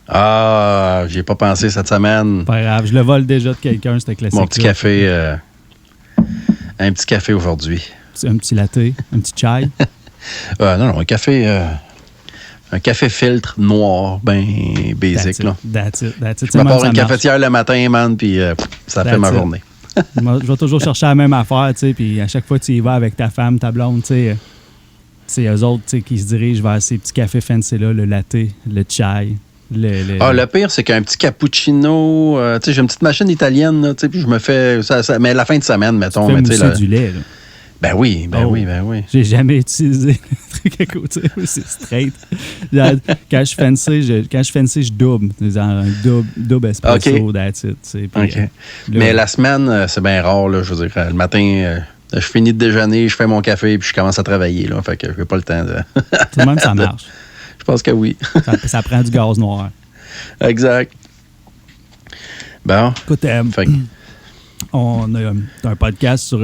Ah, j'y ai pas pensé cette semaine. Pas grave, je le vole déjà de quelqu'un, c'était classique. Mon petit café, un petit café aujourd'hui. Un petit latte, un petit chai. Non, un café filtre noir, ben basic. That's it. Je m'apporte une cafetière le matin, man, puis ça fait ma journée. Moi, je vais toujours chercher la même affaire, tu sais, puis à chaque fois que tu y vas avec ta femme, ta blonde, tu sais, c'est eux autres, tu sais, qui se dirigent vers ces petits cafés fancy-là, le latte, le chai. Le pire, c'est qu'un petit cappuccino, tu sais, j'ai une petite machine italienne, tu sais, puis je me fais ça, mais la fin de semaine, mettons. Tu fais mousser du lait, là. Ben oui. J'ai jamais utilisé le truc à côté, c'est straight. Quand je fancy, je double. Un double espresso, that's it. Puis, OK. Mais la semaine, c'est bien rare, là, je veux dire, le matin... je finis de déjeuner, je fais mon café, puis je commence à travailler. Là, fait que j'ai pas le temps de... Tout de même, ça marche. Je pense que oui. ça prend du gaz noir. Exact. Bon. Écoute, on a un podcast sur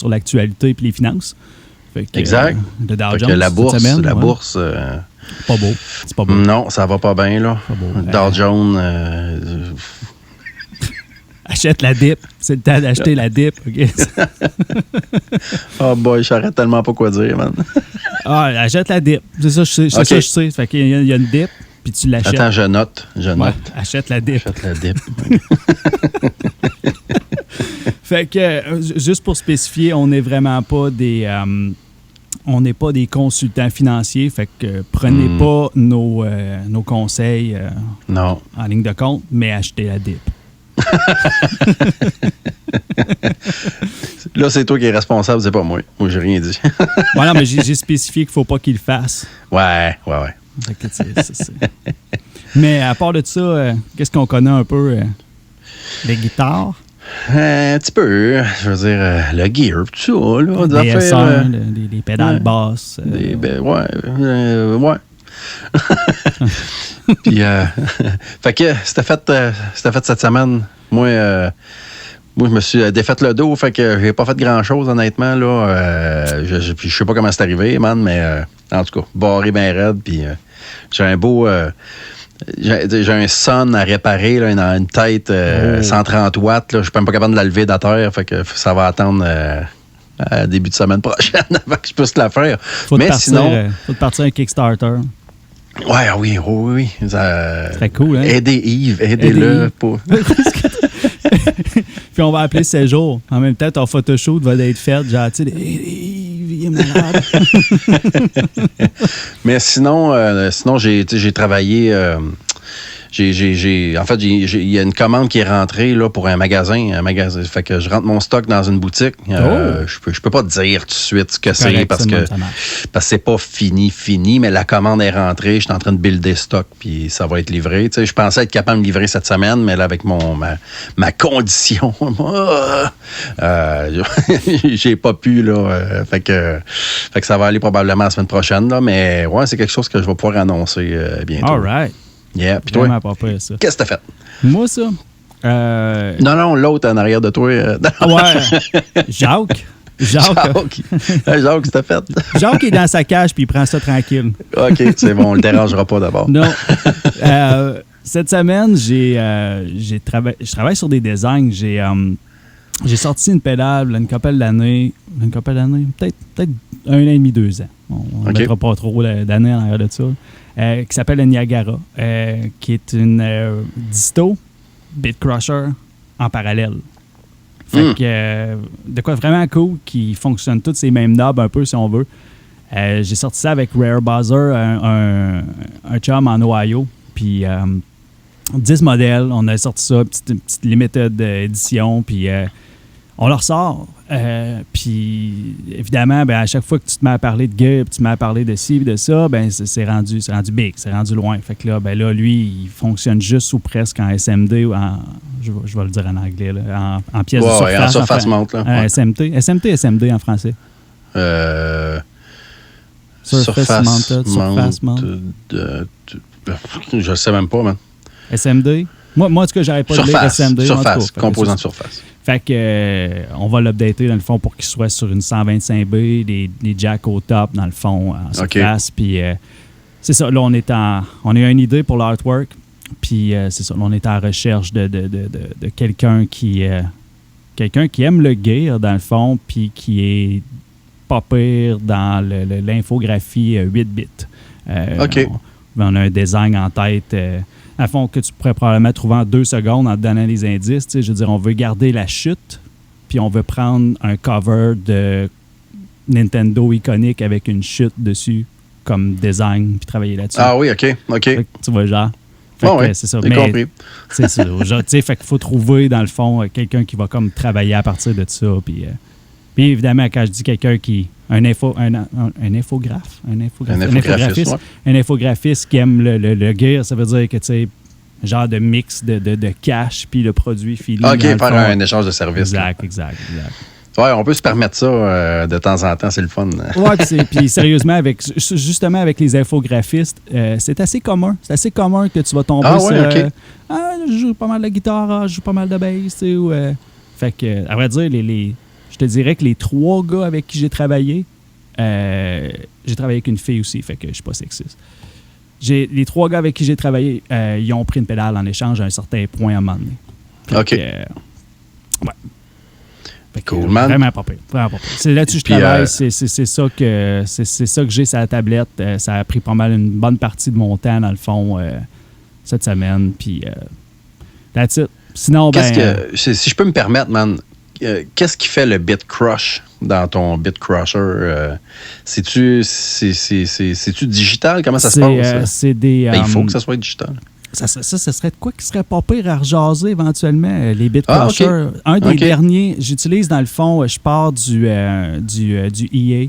l'actualité et les finances. Fait que, exact. De Dow Jones, Jones, la bourse, pas beau. C'est pas beau. Non, ça va pas bien, là. Pas beau. Dow Jones... Achète la dip. C'est le temps d'acheter la dip. OK? Oh boy, je saurais tellement pas quoi dire, man. Achète la dip. C'est ça, je sais. Fait qu'il y a une dip, puis tu l'achètes. Attends, je note. Ouais, achète la dip. Achète la dip. Fait que, juste pour spécifier, on n'est vraiment pas on n'est pas des consultants financiers. Fait que prenez pas nos conseils non. En ligne de compte, mais achetez la dip. Là, c'est toi qui es responsable, c'est pas moi. Moi, j'ai rien dit. Voilà, mais j'ai spécifié qu'il faut pas qu'il le fasse. Ouais. Fait que, c'est. Mais à part de ça, qu'est-ce qu'on connaît un peu? Les guitares? Un petit peu. Je veux dire, le gear, tout ça. Là, des affaires, les pédales basses. Ouais. Puis, fait que c'était fait cette semaine. Moi, je me suis défait le dos, fait que j'ai pas fait grand-chose, honnêtement. Là, je sais pas comment c'est arrivé, man, mais en tout cas, barré bien raide. Puis j'ai un beau... j'ai un Sun à réparer, là, une tête 130 watts. Là, je suis même pas capable de la lever de la terre, fait que ça va attendre... début de semaine prochaine avant que je puisse la faire. Sinon... faut te partir un Kickstarter. Ouais, oui. Ça serait cool, hein? Aidez Yves, aidez-le. Pour... Puis on va appeler Séjour. En même temps, ton photoshoot va être fait. Genre, tu sais, Yves, il est malade. Mais sinon j'ai travaillé... En fait, il y a une commande qui est rentrée là, pour un magasin. Fait que je rentre mon stock dans une boutique. Je peux pas te dire tout de suite ce que c'est parce que c'est pas fini, mais la commande est rentrée. Je suis en train de builder stock, puis ça va être livré. Tu sais, je pensais être capable de livrer cette semaine, mais là, avec ma condition, j'ai pas pu. Là, fait que ça va aller probablement la semaine prochaine. Là, mais ouais, c'est quelque chose que je vais pouvoir annoncer bientôt. All right. Yeah, puis toi, ça. Qu'est-ce que t'as fait? Moi, ça? Non, l'autre en arrière de toi. Ouais. Jacques, qu'est-ce que t'as fait? Jacques est dans sa cage puis il prend ça tranquille. OK, c'est bon, on le dérangera pas d'abord. Non. Cette semaine, je travaille sur des designs. J'ai sorti une pédale une couple d'années, peut-être 1 an et demi, 2 ans. On ne mettra pas trop d'années en arrière de ça. Qui s'appelle le Niagara, qui est une disto Bit Crusher en parallèle. Fait que, de quoi vraiment cool, qui fonctionne tous ces mêmes knobs un peu, si on veut. J'ai sorti ça avec Rare Buzzer, un chum en Ohio. Puis 10 modèles, on a sorti ça, petite limited édition, puis on le ressort. Puis évidemment, à chaque fois que tu te mets à parler de gear, tu te mets à parler de ci et de ça, c'est rendu big, c'est rendu loin. Fait que là, lui, il fonctionne juste ou presque en SMD ou en, je vais le dire en anglais, là, en pièces de surface. En surface monte, là. SMD en français. Surface mount. Je sais même pas, man. SMD? Moi, en tout cas, j'arrête pas de lire SMD. Surface, composant de surface. Fait que on va l'updater dans le fond pour qu'il soit sur une 125B, des jacks au top dans le fond en surface. Puis c'est ça. Là, on a eu une idée pour l'artwork. Puis c'est ça. Là, on est en recherche de quelqu'un qui aime le gear, dans le fond, puis qui est pas pire dans l'infographie 8 bits. OK. On a un design en tête, à fond, que tu pourrais probablement trouver en 2 secondes en te donnant les indices. Tu sais, je veux dire, on veut garder la chute, puis on veut prendre un cover de Nintendo iconique avec une chute dessus comme design, puis travailler là-dessus. Ah oui, OK. Fait que tu vois, genre. Oui, c'est ça. j'ai compris. C'est ça. Genre, tu sais, fait qu'il faut trouver, dans le fond, quelqu'un qui va comme travailler à partir de ça. Puis évidemment, quand je dis quelqu'un qui... Un infographiste. Un infographiste qui aime le gear, ça veut dire que, tu sais, genre de mix de cash puis le produit fini. OK, faire un échange de services. Exact. Ouais, on peut se permettre ça de temps en temps, c'est le fun. Ouais, puis sérieusement, justement avec les infographistes, c'est assez commun. C'est assez commun que tu vas tomber sur... OK. Je joue pas mal de guitare, je joue pas mal de bass, tu sais. Fait que, à vrai dire, je te dirais que les 3 gars avec qui j'ai travaillé avec une fille aussi, fait que je suis pas sexiste. Les 3 gars avec qui j'ai travaillé, ils ont pris une pédale en échange à un certain point à un moment donné. OK. Ouais. Cool, man. Vraiment pas pire. C'est là-dessus que je travaille. C'est ça que j'ai sur la tablette. Ça a pris pas mal une bonne partie de mon temps, dans le fond, cette semaine. Puis, that's it. Sinon, si je peux me permettre, man, qu'est-ce qui fait le bit crush dans ton bit crusher? C'est-tu digital? Comment ça se passe? C'est des... Il faut que ça soit digital. Ça serait de quoi qui serait pas pire à rejaser éventuellement, les bit crushers. Okay. Un des derniers, j'utilise dans le fond, je pars du EA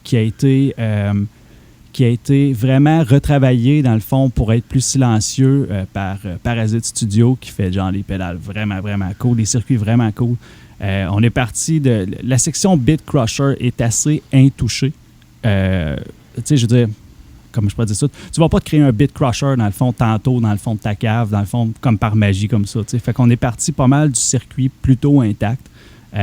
qui a été vraiment retravaillé dans le fond pour être plus silencieux par Parasite Studio qui fait genre les pédales vraiment, vraiment cool, des circuits vraiment cool. On est parti de... La section bit crusher est assez intouchée. Tu sais, je veux dire... Comme je pourrais dire ça, tu vas pas te créer un bit crusher dans le fond tantôt, dans le fond de ta cave, dans le fond comme par magie comme ça. T'sais. Fait qu'on est parti pas mal du circuit plutôt intact. OK,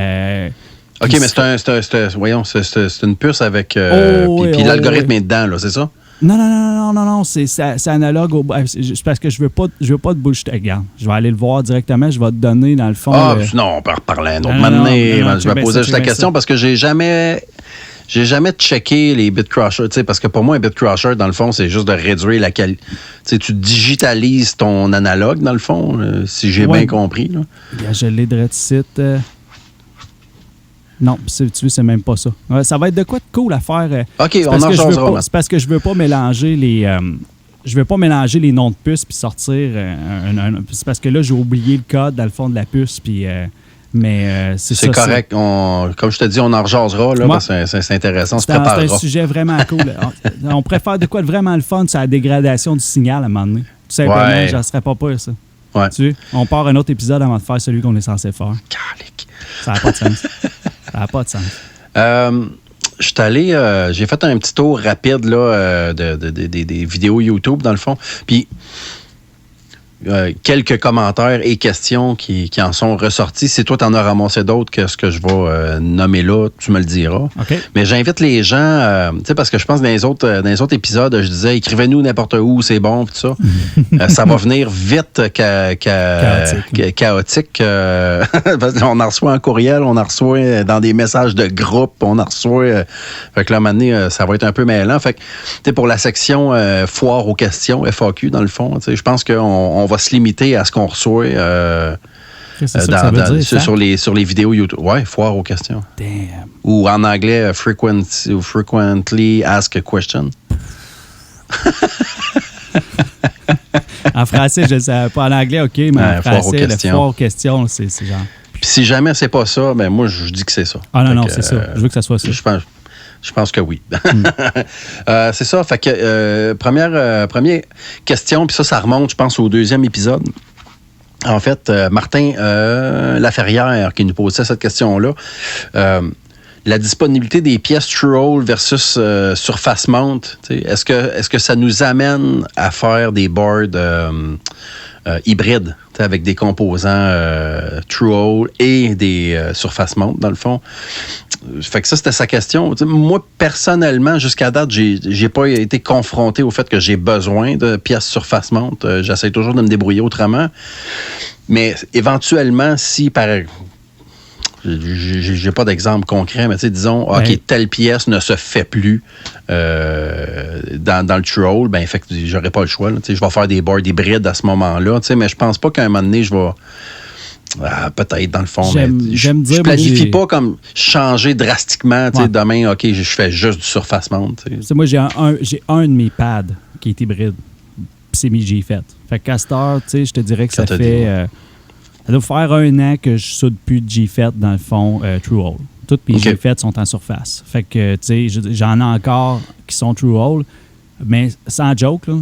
mais c'est une puce avec... puis l'algorithme est dedans, là, c'est ça? Non, c'est analogue. C'est parce que je veux pas de bullshit. Regarde, je vais aller le voir directement, je vais te donner dans le fond... Non, on peut reparler un autre moment donné. Je vais poser juste la question parce que j'ai jamais checké les bit crushers, parce que pour moi, un bit crusher, dans le fond, c'est juste de réduire la qualité. Tu digitalises ton analogue, dans le fond, si j'ai bien compris. Là. Je l'ai de site. Non, tu vois, c'est même pas ça. Ça va être de quoi de cool à faire. OK, on en changera. C'est parce que je veux pas mélanger les... je veux pas mélanger les noms de puces puis sortir c'est parce que là, j'ai oublié le code dans le fond de la puce, puis... mais c'est correct. Comme je te dis, on en rejasera. Là, parce que c'est intéressant. On se préparera. C'est un sujet vraiment cool. On préfère de quoi de vraiment le fun sur la dégradation du signal à un moment donné. Tout simplement, j'en serais pas peur, ça. Ouais. Tu sais, on part un autre épisode avant de faire celui qu'on est censé faire. Calique. Ça n'a pas de sens. Ça n'a pas de sens. Je suis allé... j'ai fait un petit tour rapide là, des vidéos YouTube, dans le fond. Puis... quelques commentaires et questions qui en sont ressortis. Si toi, tu en as ramassé d'autres que ce que je vais nommer là, tu me le diras. Okay. Mais j'invite les gens, parce que je pense que dans les autres épisodes, je disais, écrivez-nous n'importe où, c'est bon, tout ça. Ça va venir vite chaotique. Parce qu'on en reçoit en courriel, on en reçoit dans des messages de groupe, on en reçoit... fait que là, à un moment donné, ça va être un peu mêlant. Fait que, pour la section foire aux questions, FAQ, dans le fond, je pense qu'on va se limiter à ce qu'on reçoit sur les vidéos YouTube. Ouais, foire aux questions. Damn. Ou en anglais, frequently asked question. En français, je ne sais pas. En anglais, OK, mais en français, le foire aux questions, c'est genre... Puis si jamais c'est pas ça, ben moi, je dis que c'est ça. Ah non, c'est ça. Je veux que ça soit ça. Je pense que oui. C'est ça. Fait que première question, puis ça remonte, je pense, au 2e épisode. En fait, Martin Laferrière qui nous posait cette question-là. La disponibilité des pièces True Hole versus Surface Mount, est-ce que ça nous amène à faire des boards hybride, avec des composants True Hole et des surface mount, dans le fond. Fait que ça, c'était sa question. T'sais, moi, personnellement, jusqu'à date, j'ai pas été confronté au fait que j'ai besoin de pièces surface mount. J'essaie toujours de me débrouiller autrement. Mais éventuellement, si par... J'ai pas d'exemple concret, mais disons, OK, telle pièce ne se fait plus dans le True Hole, ben fait que j'aurais pas le choix. Je vais faire des boards hybrides à ce moment-là, mais je pense pas qu'à un moment donné, je vais... peut-être, dans le fond, mais je planifie pas comme changer drastiquement. Demain, OK, je fais juste du surface mount. Moi, j'ai un de mes pads qui est hybride, puis c'est mes G-Fet. Fait qu'à cette heure, je te dirais que ça fait... ça doit faire 1 an que je soude plus de G-Fet dans le fond True Hole. Toutes mes G-Fet sont en surface. Fait que, j'en ai encore qui sont True Hole, mais sans joke, là,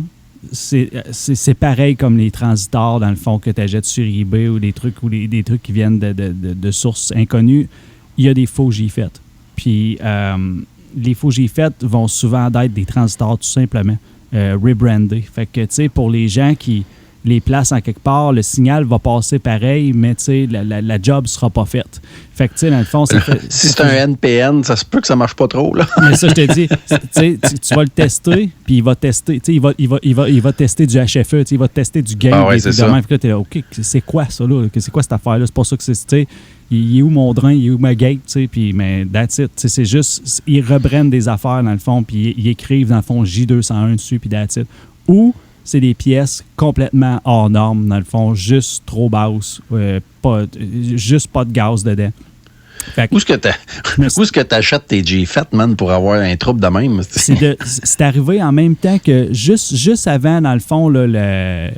c'est pareil comme les transistors, dans le fond, que tu achètes sur eBay ou des trucs qui viennent de sources inconnues. Il y a des faux G-Fet. Puis, les faux G-Fet vont souvent être des transistors tout simplement rebrandés. Fait que, tu sais, pour les gens qui les placent en quelque part, le signal va passer pareil, mais tu sais, la job sera pas faite. Fait que, tu sais, dans le fond, si c'est un NPN, ça se peut que ça marche pas trop, là. Mais ça, je te dis, tu vas le tester, puis il va tester, tu sais, il va tester du HFE, il va tester du gain. Ah ouais, c'est ça. Puis là, t'es là, OK, c'est quoi ça, là? C'est quoi cette affaire-là? C'est pas ça que c'est, tu sais, il est où mon drain, il est où ma gate, tu sais, puis, mais that's it. Tu sais, c'est juste, ils rebrandent des affaires, dans le fond, puis ils écrivent, dans le fond, J201 dessus, puis that's it. Ou c'est des pièces complètement hors normes, dans le fond, juste trop basses, juste pas de gaz dedans. Où est-ce que tu achètes tes G-Fet, man, pour avoir un trouble de même? C'est arrivé en même temps que juste avant, dans le fond, là,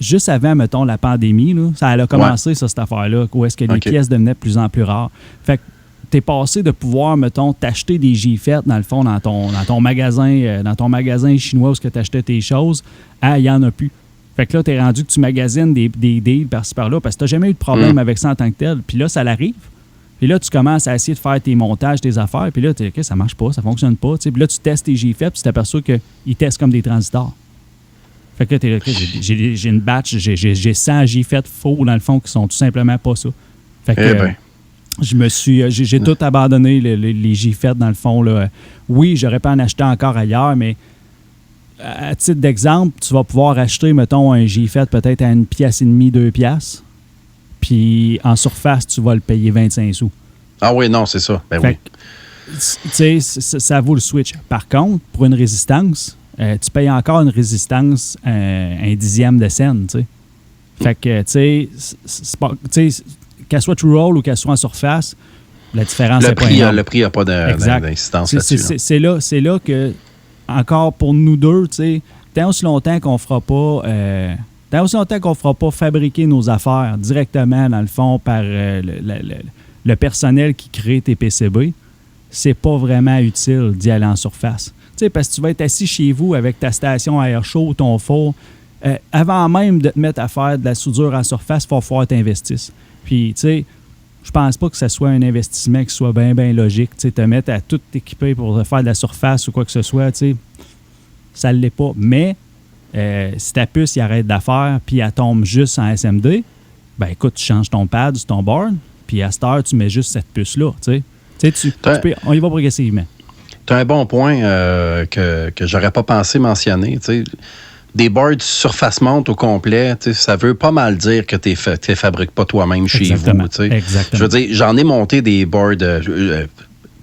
juste avant, mettons, la pandémie, là, ça a commencé, ça, cette affaire-là, où est-ce que les pièces devenaient de plus en plus rares. Fait que t'es passé de pouvoir, mettons, t'acheter des G-Fet, dans le fond, dans ton magasin chinois où tu achetais tes choses, il n'y en a plus. Fait que là, t'es rendu que tu magasines des deals par-ci par-là parce que t'as jamais eu de problème avec ça en tant que tel. Puis là, ça l'arrive. Puis là, tu commences à essayer de faire tes montages, tes affaires. Puis là, OK, ça marche pas, ça fonctionne pas. Puis là, tu testes tes G-Fet, puis tu t'aperçois qu'ils testent comme des transistors. Fait que là, t'es là, OK, j'ai une batch, j'ai 100 G-Fet faux, dans le fond, qui sont tout simplement pas ça. Fait que j'ai tout abandonné, les G-Fet, dans le fond. Là. Oui, j'aurais pu en acheter encore ailleurs, mais à titre d'exemple, tu vas pouvoir acheter, mettons, un G-Fet peut-être à 1,5$, 2$. Puis en surface, tu vas le payer 25 sous. Ah oui, non, c'est ça. Ben fait oui. Tu sais, ça vaut le switch. Par contre, pour une résistance, tu payes encore une résistance un dixième de scène, tu sais. Fait que, tu sais, qu'elle soit True Hole ou qu'elle soit en surface, la différence est pas énorme. Le prix n'a pas d'incidence là-dessus. C'est là que, encore pour nous deux, tu sais, tant aussi longtemps qu'on fera pas... Tant aussi longtemps qu'on ne fera pas fabriquer nos affaires directement, dans le fond, par le personnel qui crée tes PCB, c'est pas vraiment utile d'y aller en surface. Tu sais, parce que tu vas être assis chez vous avec ta station à air chaud, ton four. Avant même de te mettre à faire de la soudure en surface, il va falloir que tu investisses. Puis, tu sais, je pense pas que ce soit un investissement qui soit bien logique. Tu sais, te mettre à tout t'équiper pour faire de la surface ou quoi que ce soit, tu sais, ça ne l'est pas. Mais... si ta puce il arrête d'affaire puis elle tombe juste en SMD, ben écoute, tu changes ton pad sur ton board, puis à cette heure, tu mets juste cette puce-là. On y va progressivement. Tu as un bon point que j'aurais pas pensé mentionner. T'sais. Des boards surface mount au complet, ça veut pas mal dire que tu ne fabriques pas toi-même chez vous. Exactement. Je veux dire, j'en ai monté des boards...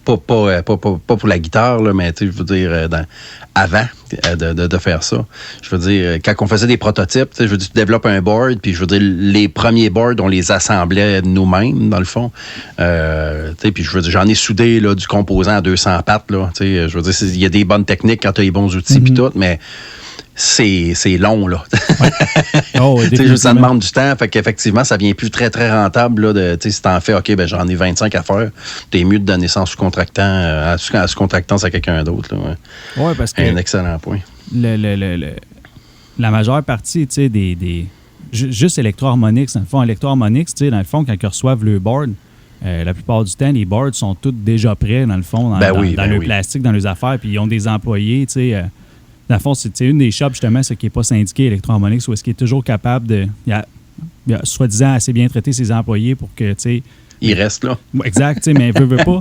Pas pour la guitare, là, mais je veux dire, avant de faire ça. Je veux dire, quand on faisait des prototypes, je veux dire, tu développes un board, puis je veux dire, les premiers boards, on les assemblait nous-mêmes, dans le fond. Puis je veux dire, j'en ai soudé là, du composant à 200 pattes. Là, je veux dire, il y a des bonnes techniques quand tu as les bons outils, puis tout, mais c'est long, là. Ouais. Oh, ça demande du temps. Fait qu'effectivement, ça devient plus très, très rentable. Là, si t'en fais, OK, ben j'en ai 25 à faire, t'es mieux de donner ça en sous-contractant, à sous-contractance à quelqu'un d'autre. Oui, parce que... Un excellent point. La majeure partie, tu sais, juste Electro-Harmonix, dans le fond, Electro-Harmonix, tu sais, dans le fond, quand ils reçoivent le board, la plupart du temps, les boards sont tous déjà prêts, dans le fond, dans le plastique, dans les affaires, puis ils ont des employés, tu sais... Dans le fond, c'est une des shops, justement, ce qui n'est pas syndiqué, Electro-Harmonix, où est-ce qu'il est toujours capable de, il a soi-disant, assez bien traité ses employés pour que, tu sais... Il reste là. Exact, tu sais, mais veut pas.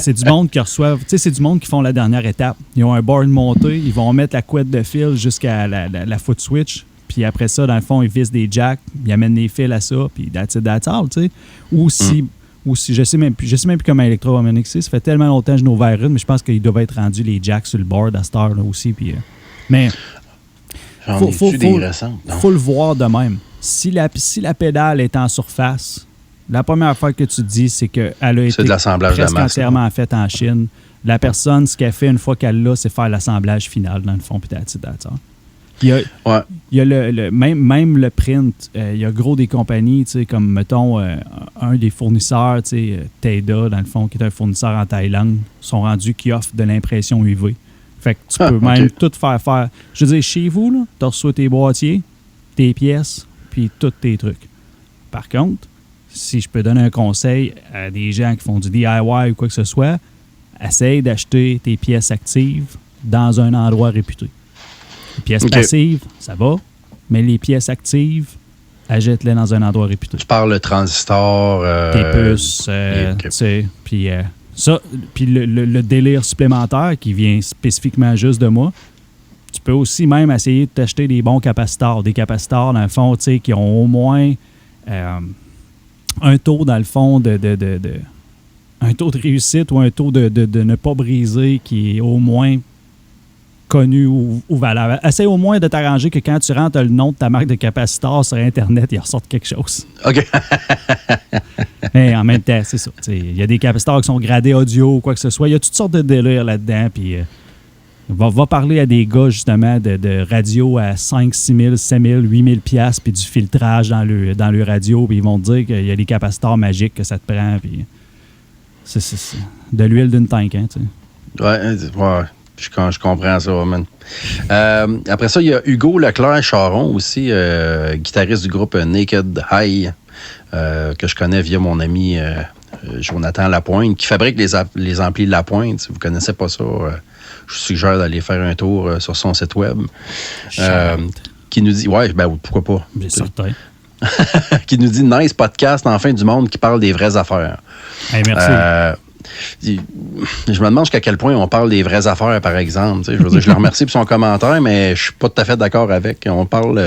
C'est du monde qui reçoivent, tu sais, c'est du monde qui font la dernière étape. Ils ont un board monté, ils vont mettre la couette de fil jusqu'à la foot switch, puis après ça, dans le fond, ils vissent des jacks, ils amènent des fils à ça, puis that's all, tu sais. Ou si je sais même plus comment Electro-Harmonix c'est, ça fait tellement longtemps que je n'ai ouvert une, mais je pense qu'ils doivent être rendus les jacks sur le board à cette heure là aussi, puis... mais... faut le voir de même. Si la pédale est en surface, la première affaire que tu dis, c'est qu'elle a été de l'assemblage presque de masse, entièrement faite en Chine. La personne, ce qu'elle fait une fois qu'elle l'a, c'est faire l'assemblage final dans le fond. Puis il y a même le print. Il y a gros des compagnies, comme, mettons, un des fournisseurs, Teda, dans le fond, qui est un fournisseur en Thaïlande, sont rendus qui offrent de l'impression UV. Fait que tu peux même tout faire. Je veux dire, chez vous, tu reçois tes boîtiers, tes pièces, puis tous tes trucs. Par contre, si je peux donner un conseil à des gens qui font du DIY ou quoi que ce soit, essaye d'acheter tes pièces actives dans un endroit réputé. Les pièces passives, ça va, mais les pièces actives, achète-les dans un endroit réputé. Tu parles le transistor... tes puces, tu sais, puis... ça, puis le délire supplémentaire qui vient spécifiquement juste de moi, tu peux aussi même essayer de t'acheter des bons capaciteurs. Des capaciteurs, dans le fond, tu sais, qui ont au moins un taux, dans le fond, un taux de réussite ou un taux de ne pas briser qui est au moins connu ou valable. Essaye au moins de t'arranger que quand tu rentres le nom de ta marque de capaciteur sur Internet, il ressorte quelque chose. OK. Mais en même temps, c'est ça. Il y a des capaciteurs qui sont gradés audio ou quoi que ce soit. Il y a toutes sortes de délires là-dedans. Puis va parler à des gars, justement, de radio à 5, 6 000, 7 000, 8 000 piastres, puis du filtrage dans le radio. Puis ils vont te dire qu'il y a des capaciteurs magiques que ça te prend. Puis c'est de l'huile d'une tank, hein, tu sais. Ouais. Je comprends ça, man. Après ça, il y a Hugo Leclerc-Charon aussi, guitariste du groupe Naked High, que je connais via mon ami Jonathan Lapointe, qui fabrique les amplis de Lapointe. Si vous ne connaissez pas ça, je vous suggère d'aller faire un tour sur son site web. Qui nous dit, pourquoi pas? Bien certain. Qui nous dit, nice podcast, enfin du monde qui parle des vraies affaires. Hey, merci. Je me demande jusqu'à quel point on parle des vraies affaires, par exemple. Je veux dire, je le remercie pour son commentaire, mais je suis pas tout à fait d'accord avec. On parle...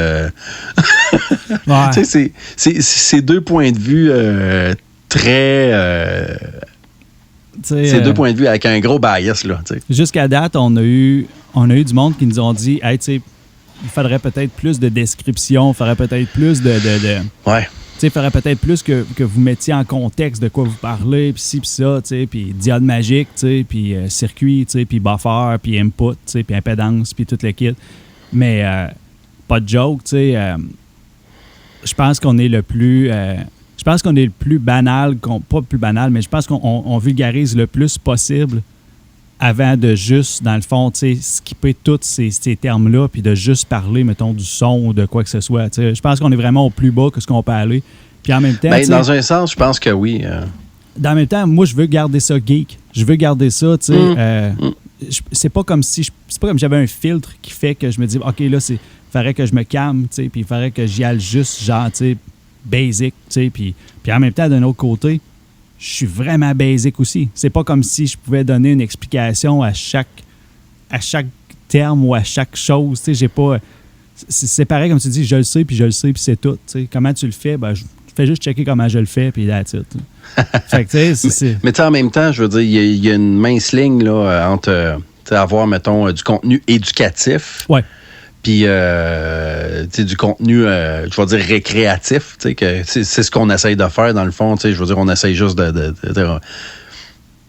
ouais. C'est deux points de vue très... c'est deux points de vue avec un gros bias, là. Jusqu'à date, on a eu du monde qui nous ont dit, hey, tu sais, il faudrait peut-être plus de description, il faudrait peut-être plus de ouais. Il faudrait peut-être plus que vous mettiez en contexte de quoi vous parlez, puis ci, puis ça, puis diode magique, puis circuit, puis buffer, puis input, puis impédance, puis tout le kit. Mais pas de joke, je pense qu'on est le plus... je pense qu'on est le plus banal, pas plus banal, mais je pense qu'on vulgarise le plus possible avant de juste, dans le fond, skipper tous ces termes-là puis de juste parler, mettons, du son ou de quoi que ce soit. Je pense qu'on est vraiment au plus bas que ce qu'on peut aller. Puis en même temps... dans un sens, je pense que oui. Dans le même temps, moi, je veux garder ça geek. Je veux garder ça, tu sais... c'est pas comme si... c'est pas comme si j'avais un filtre qui fait que je me dis, OK, là, il faudrait que je me calme, tu sais, puis il faudrait que j'y aille juste, genre, tu sais, basic, tu sais, puis en même temps, d'un autre côté... je suis vraiment basic aussi. C'est pas comme si je pouvais donner une explication à chaque terme ou à chaque chose. Tu sais, j'ai pas... C'est pareil, comme tu dis, je le sais, puis c'est tout. Tu sais, comment tu le fais? Ben, je fais juste checker comment je le fais, puis that's it. Fait que, tu sais, mais tu sais, en même temps, je veux dire, il y a une mince ligne là, entre avoir, mettons, du contenu éducatif. Ouais. Puis, du contenu, je vais dire, récréatif, que c'est ce qu'on essaye de faire, dans le fond. Je veux dire, on essaye juste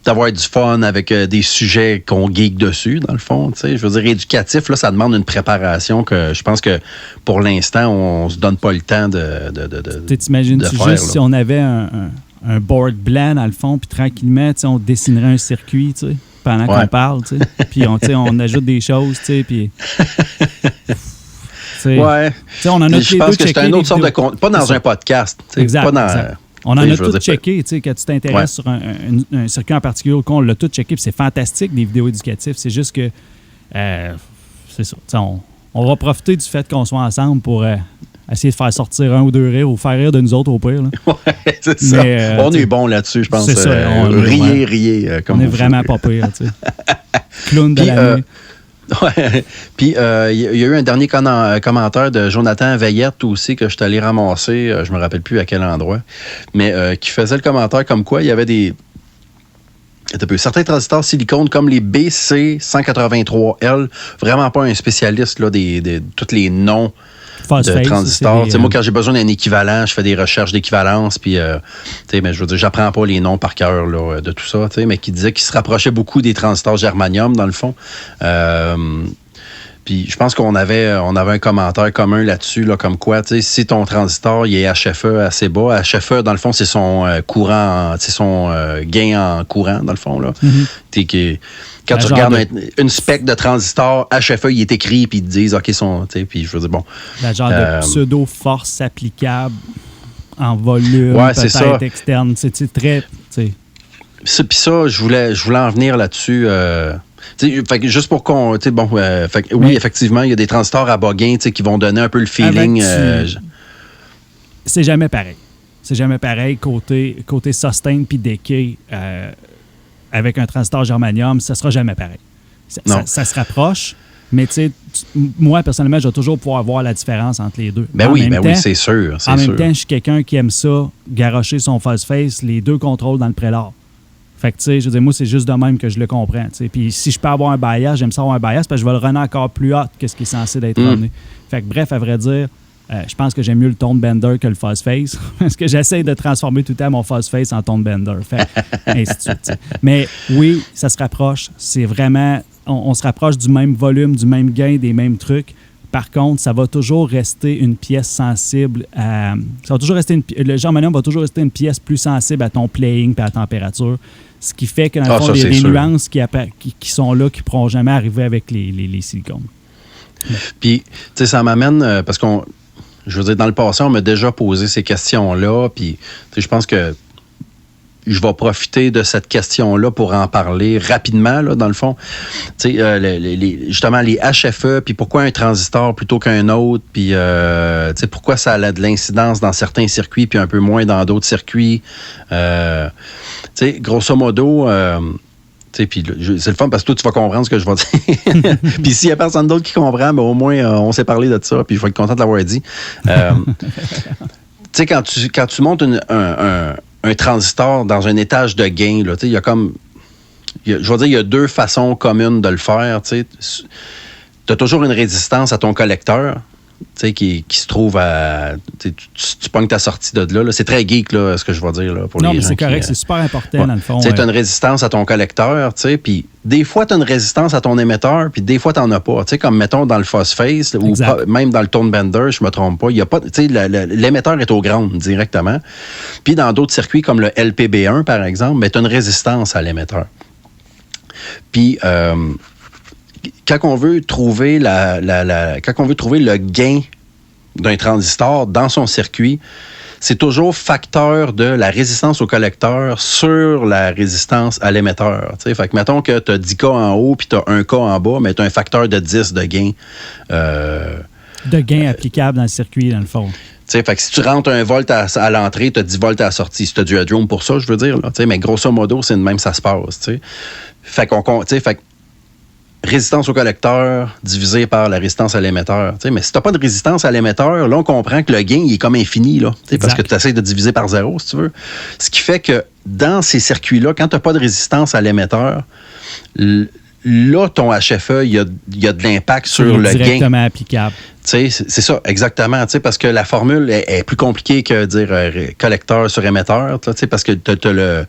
d'avoir du fun avec des sujets qu'on geek dessus, dans le fond. Je veux dire, éducatif, là, ça demande une préparation que je pense que, pour l'instant, on se donne pas le temps de t'imagines-tu faire, juste là. si on avait un board blanc, dans le fond, puis tranquillement, on dessinerait un circuit, tu sais, pendant qu'on parle, tu sais. Puis on ajoute des choses, tu sais, puis... ouais. On en a je pense que c'est une autre sorte de contenu. Pas dans un podcast. Exact. Pas dans, exact. On en a tout checké. Quand tu t'intéresses sur un circuit en particulier, on l'a tout checké. Puis c'est fantastique, des vidéos éducatives. C'est juste que c'est ça. On va profiter du fait qu'on soit ensemble pour essayer de faire sortir un ou deux rires ou faire rire de nous autres au pire. Là. Ouais, c'est ça. Mais, on est bon là-dessus, je pense. C'est ça. Riez. Comme on est vraiment pas pire. Clown de l'année. Ouais. Puis, il y a eu un dernier commentaire de Jonathan Veillette aussi que je suis allé ramasser. Je me rappelle plus à quel endroit. Mais qui faisait le commentaire comme quoi il y avait certains transistors silicone comme les BC183L. Vraiment pas un spécialiste là, de tous les noms de transistors. Moi, quand j'ai besoin d'un équivalent, je fais des recherches d'équivalence. Puis, mais je veux dire, j'apprends pas les noms par cœur là, de tout ça. Mais qui disait qu'il se rapprochait beaucoup des transistors germanium, dans le fond. Puis, je pense qu'on avait un commentaire commun là-dessus, là, comme quoi, si ton transistor il est HFE assez bas, HFE, dans le fond, c'est son courant, c'est son gain en courant, dans le fond. Là. Quand tu regardes une spec de transistor, HFE, il est écrit, puis ils te disent, OK, puis je veux dire, bon. La genre de pseudo-force applicable en volume, peut-être externe. C'est très. Puis ça, je voulais en venir là-dessus. Fait que juste pour qu'on. Oui, effectivement, il y a des transistors à bas gain qui vont donner un peu le feeling. C'est jamais pareil. C'est jamais pareil côté sustain puis decay. Avec un transistor germanium, ça sera jamais pareil. Ça se rapproche, mais moi, personnellement, je vais toujours pouvoir voir la différence entre les deux. Oui, c'est sûr. En même temps, je suis quelqu'un qui aime ça, garrocher son false face, les deux contrôles dans le prélat. Fait que, je veux dire, moi, c'est juste de même que je le comprends. Puis si je peux avoir un bias, j'aime ça avoir un bias parce que je vais le runner encore plus haut que ce qui est censé d'être runné. Fait que, bref, à vrai dire, je pense que j'aime mieux le tone bender que le false face parce que j'essaie de transformer tout le temps mon false face en tone bender. Fait ainsi de suite. Mais oui, ça se rapproche. C'est vraiment... On se rapproche du même volume, du même gain, des mêmes trucs. Par contre, ça va toujours rester une pièce sensible à... le germanium va toujours rester une pièce plus sensible à ton playing et à la température. Ce qui fait que, dans le fond, il y a des nuances qui sont là, qui ne pourront jamais arriver avec les silicones. Puis, ça m'amène... parce qu'on... Je veux dire, dans le passé, on m'a déjà posé ces questions-là, puis je pense que je vais profiter de cette question-là pour en parler rapidement, là, dans le fond. Justement, les HFE, puis pourquoi un transistor plutôt qu'un autre, puis pourquoi ça a de l'incidence dans certains circuits, puis un peu moins dans d'autres circuits. Grosso modo... Puis c'est le fun parce que toi, tu vas comprendre ce que je vais dire. Puis s'il n'y a personne d'autre qui comprend, ben, au moins, on s'est parlé de ça, puis je vais être content de l'avoir dit. Quand tu montes un transistor dans un étage de gain, il y a comme... je vais dire, il y a deux façons communes de le faire. Tu as toujours une résistance à ton collecteur, qui se trouve à... Tu pognes ta sortie de là. C'est très geek, là, ce que je vais dire. Là, pour non, les mais gens c'est correct, c'est super important, dans le fond. Tu as une résistance à ton collecteur, puis des fois, tu as une résistance à ton émetteur, puis des fois, tu n'en as pas. Comme, mettons, dans le phosphate, ou même dans le tone bender, je me trompe pas, il y a pas... l'émetteur est au ground directement. Puis dans d'autres circuits, comme le LPB1, par exemple, tu as une résistance à l'émetteur. Puis... quand on veut trouver le gain d'un transistor dans son circuit, c'est toujours facteur de la résistance au collecteur sur la résistance à l'émetteur. Fait que mettons que tu as 10K en haut puis tu as 1K en bas, mais tu as un facteur de 10 de gain. De gain applicable dans le circuit, dans le fond. Fait que si tu rentres 1 volt à l'entrée, tu as 10 volts à la sortie. Si tu as du headroom pour ça, je veux dire. Là, mais grosso modo, c'est de même ça se passe. Fait que résistance au collecteur divisé par la résistance à l'émetteur. Mais si tu n'as pas de résistance à l'émetteur, là, on comprend que le gain il est comme infini, là, parce que tu essaies de diviser par 0, si tu veux. Ce qui fait que dans ces circuits-là, quand tu n'as pas de résistance à l'émetteur, là, ton HFE, il y a de l'impact sur le gain. Directement applicable. C'est ça, exactement. Parce que la formule est plus compliquée que dire collecteur sur émetteur, parce que tu as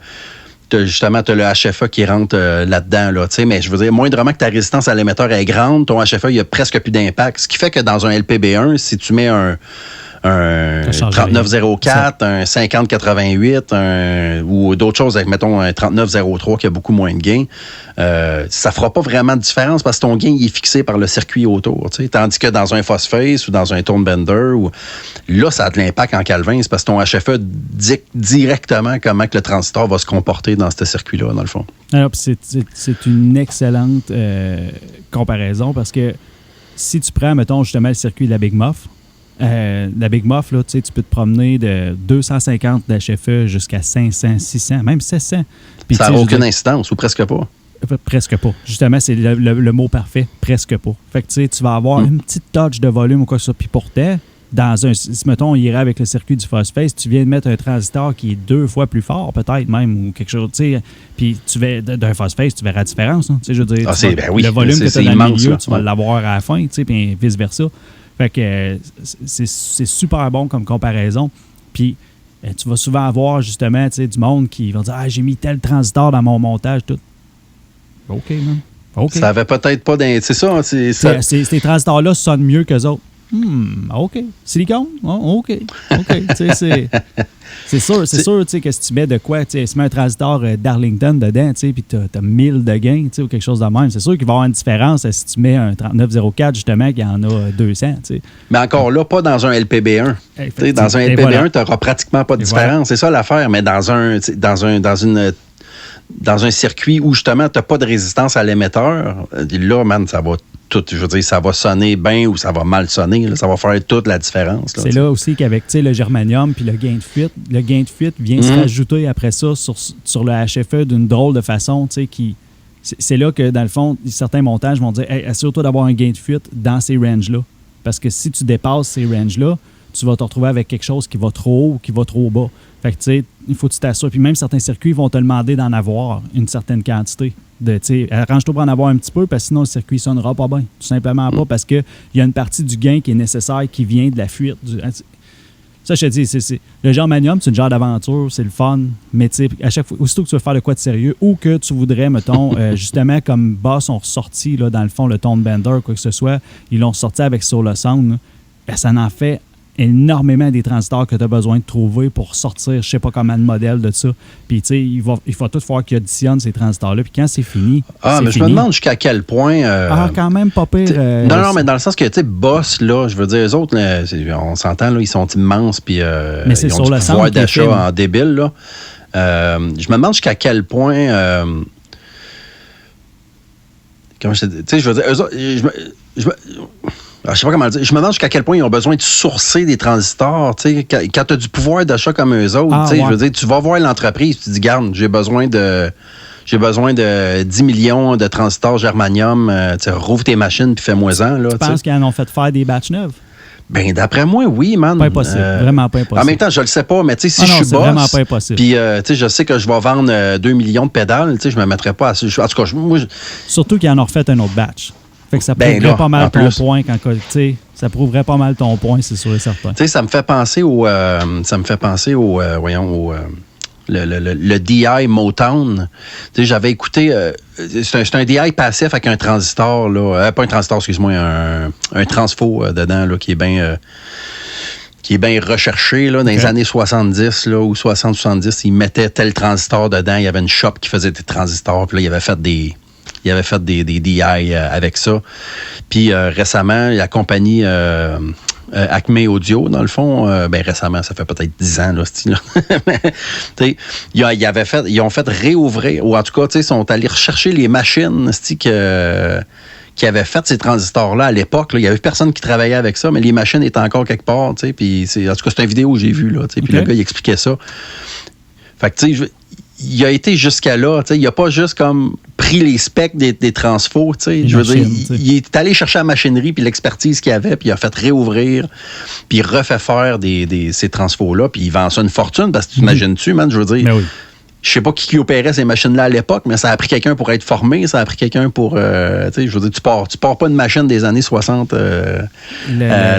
justement, tu as le HFE qui rentre là-dedans. Là, mais je veux dire, moindrement que ta résistance à l'émetteur est grande, ton HFE, il n'y a presque plus d'impact. Ce qui fait que dans un LPB1, si tu mets un 3904, un 5088, ou d'autres choses, avec, mettons, un 3903 qui a beaucoup moins de gain, ça fera pas vraiment de différence parce que ton gain il est fixé par le circuit autour. Tandis que dans un phosphate ou dans un tone bender, là, ça a de l'impact en Calvin, c'est parce que ton HFE dicte directement comment que le transistor va se comporter dans ce circuit-là, dans le fond. Alors, c'est une excellente comparaison parce que si tu prends, mettons, justement, le circuit de la Big Muff, la Big Muff, là, tu peux te promener de 250 d'HFE jusqu'à 500, 600, même 700. Puis, ça n'a aucune incidence, ou presque pas. Presque pas. Justement, c'est le mot parfait, presque pas. Fait que tu sais, tu vas avoir une petite touch de volume ou quoi que ce soit. Puis pourtant, si mettons, on irait avec le circuit du Phosphate, tu viens de mettre un transistor qui est 2 fois plus fort, peut-être même, ou quelque chose, tu sais. Puis d'un Phosphate, tu verras la différence. Hein, tu sais, je veux dire, le volume que tu as dans le milieu, tu vas l'avoir à la fin, tu sais, puis vice-versa. Fait que c'est super bon comme comparaison. Puis tu vas souvent avoir, justement, tu sais, du monde qui va dire « Ah, j'ai mis tel transistor dans mon montage, tout. » OK, man. OK. Ça avait peut-être pas d'un... C'est ça. Ces transistors-là sonnent mieux qu'eux autres. OK. Silicone? Oh, OK. C'est sûr, tu sais, que si tu mets de quoi, tu sais, si tu mets un transistor Darlington dedans, tu sais, puis tu as 1000 de gain, tu sais, ou quelque chose de même, c'est sûr qu'il va y avoir une différence si tu mets un 3904, justement, qui en a 200, tu sais. Mais encore là, pas dans un LPB1. Dans un LPB1, tu n'auras pratiquement pas de différence. Voilà. C'est ça l'affaire, mais dans un circuit où, justement, tu n'as pas de résistance à l'émetteur, là, man, ça va tout, je veux dire, ça va sonner bien ou ça va mal sonner. Là, ça va faire toute la différence. C'est là aussi qu'avec le germanium puis le gain de fuite vient se rajouter après ça sur le HFE d'une drôle de façon, tu sais, c'est là que, dans le fond, certains montages vont dire hey, assure-toi d'avoir un gain de fuite dans ces ranges-là. Parce que si tu dépasses ces ranges-là, tu vas te retrouver avec quelque chose qui va trop haut ou qui va trop bas. Fait que, tu sais, il faut que tu t'assures. Puis même certains circuits vont te demander d'en avoir une certaine quantité. Tu sais, arrange-toi pour en avoir un petit peu, parce que sinon, le circuit ne sonnera pas bien. Tout simplement pas, parce qu'il y a une partie du gain qui est nécessaire, qui vient de la fuite. Ça, je te dis, le germanium, c'est une genre d'aventure, c'est le fun, mais tu sais, à chaque fois, aussitôt que tu veux faire de quoi de sérieux, ou que tu voudrais, mettons, justement, comme Boss ont ressorti, là, dans le fond, le Tone Bender, quoi que ce soit, ils l'ont sorti avec Solar Sound, là, ça en fait énormément des transistors que tu as besoin de trouver pour sortir, je sais pas comment de modèle de ça. Puis, tu sais, il faut tout faire qu'ils auditionnent ces transistors-là. Puis quand c'est fini, mais je me demande jusqu'à quel point... quand même pas pire. Non, mais dans le sens que, tu sais, Boss, là, je veux dire, eux autres, là, on s'entend, là, ils sont immenses, puis ils ont du pouvoir d'achat en débile, là. Je me demande jusqu'à quel point... comment je te dis? Tu sais, je veux dire, eux autres... je sais pas comment le dire. Je me demande jusqu'à quel point ils ont besoin de sourcer des transistors. T'sais, quand tu as du pouvoir d'achat comme eux autres, je veux dire, tu vas voir l'entreprise, tu te dis, garde, j'ai besoin de 10 millions de transistors germanium. Rouvre tes machines puis fais-moi-en. Là, tu penses qu'ils en ont fait faire des batchs neufs? Ben d'après moi, oui, man. Pas impossible. Vraiment pas impossible. En même temps, je le sais pas, mais tu sais, si je suis boss, vraiment pas impossible. Puis je sais que je vais vendre 2 millions de pédales, je me mettrais pas à... En tout cas, moi... Surtout qu'ils en ont refait un autre batch. Fait que ça prouverait pas mal ton point ça prouverait pas mal ton point, c'est sûr et certain. Tu sais, ça me fait penser au le DI Motown. Tu sais, j'avais écouté c'est un DI passif avec un transistor là, pas un transistor, excuse-moi, un transfo dedans là qui est bien recherché là, dans les années 70 là, ou 60-70, ils mettaient tel transistor dedans, il y avait une shop qui faisait des transistors, puis là, il avait fait des DI avec ça. Puis récemment, la compagnie Acme Audio, dans le fond, récemment, ça fait peut-être 10 ans, là, ce style-là. Ils ont fait réouvrir, ou en tout cas, ils sont allés rechercher les machines qui avaient fait ces transistors-là à l'époque. Là. Il n'y avait personne qui travaillait avec ça, mais les machines étaient encore quelque part. Puis en tout cas, c'est une vidéo que j'ai vue. Puis le gars, il expliquait ça. Fait que, tu sais, il a été jusqu'à là. Il n'a pas juste comme pris les specs des transfos. Je veux dire, il est allé chercher la machinerie puis l'expertise qu'il avait, puis il a fait réouvrir, puis il refait faire ces transfos-là, puis il vend ça une fortune, parce que tu t'imagines-tu, man, je veux dire... Oui. Je sais pas qui opérait ces machines-là à l'époque, mais ça a pris quelqu'un pour être formé, ça a pris quelqu'un pour... je veux dire, tu pars pas une machine des années 60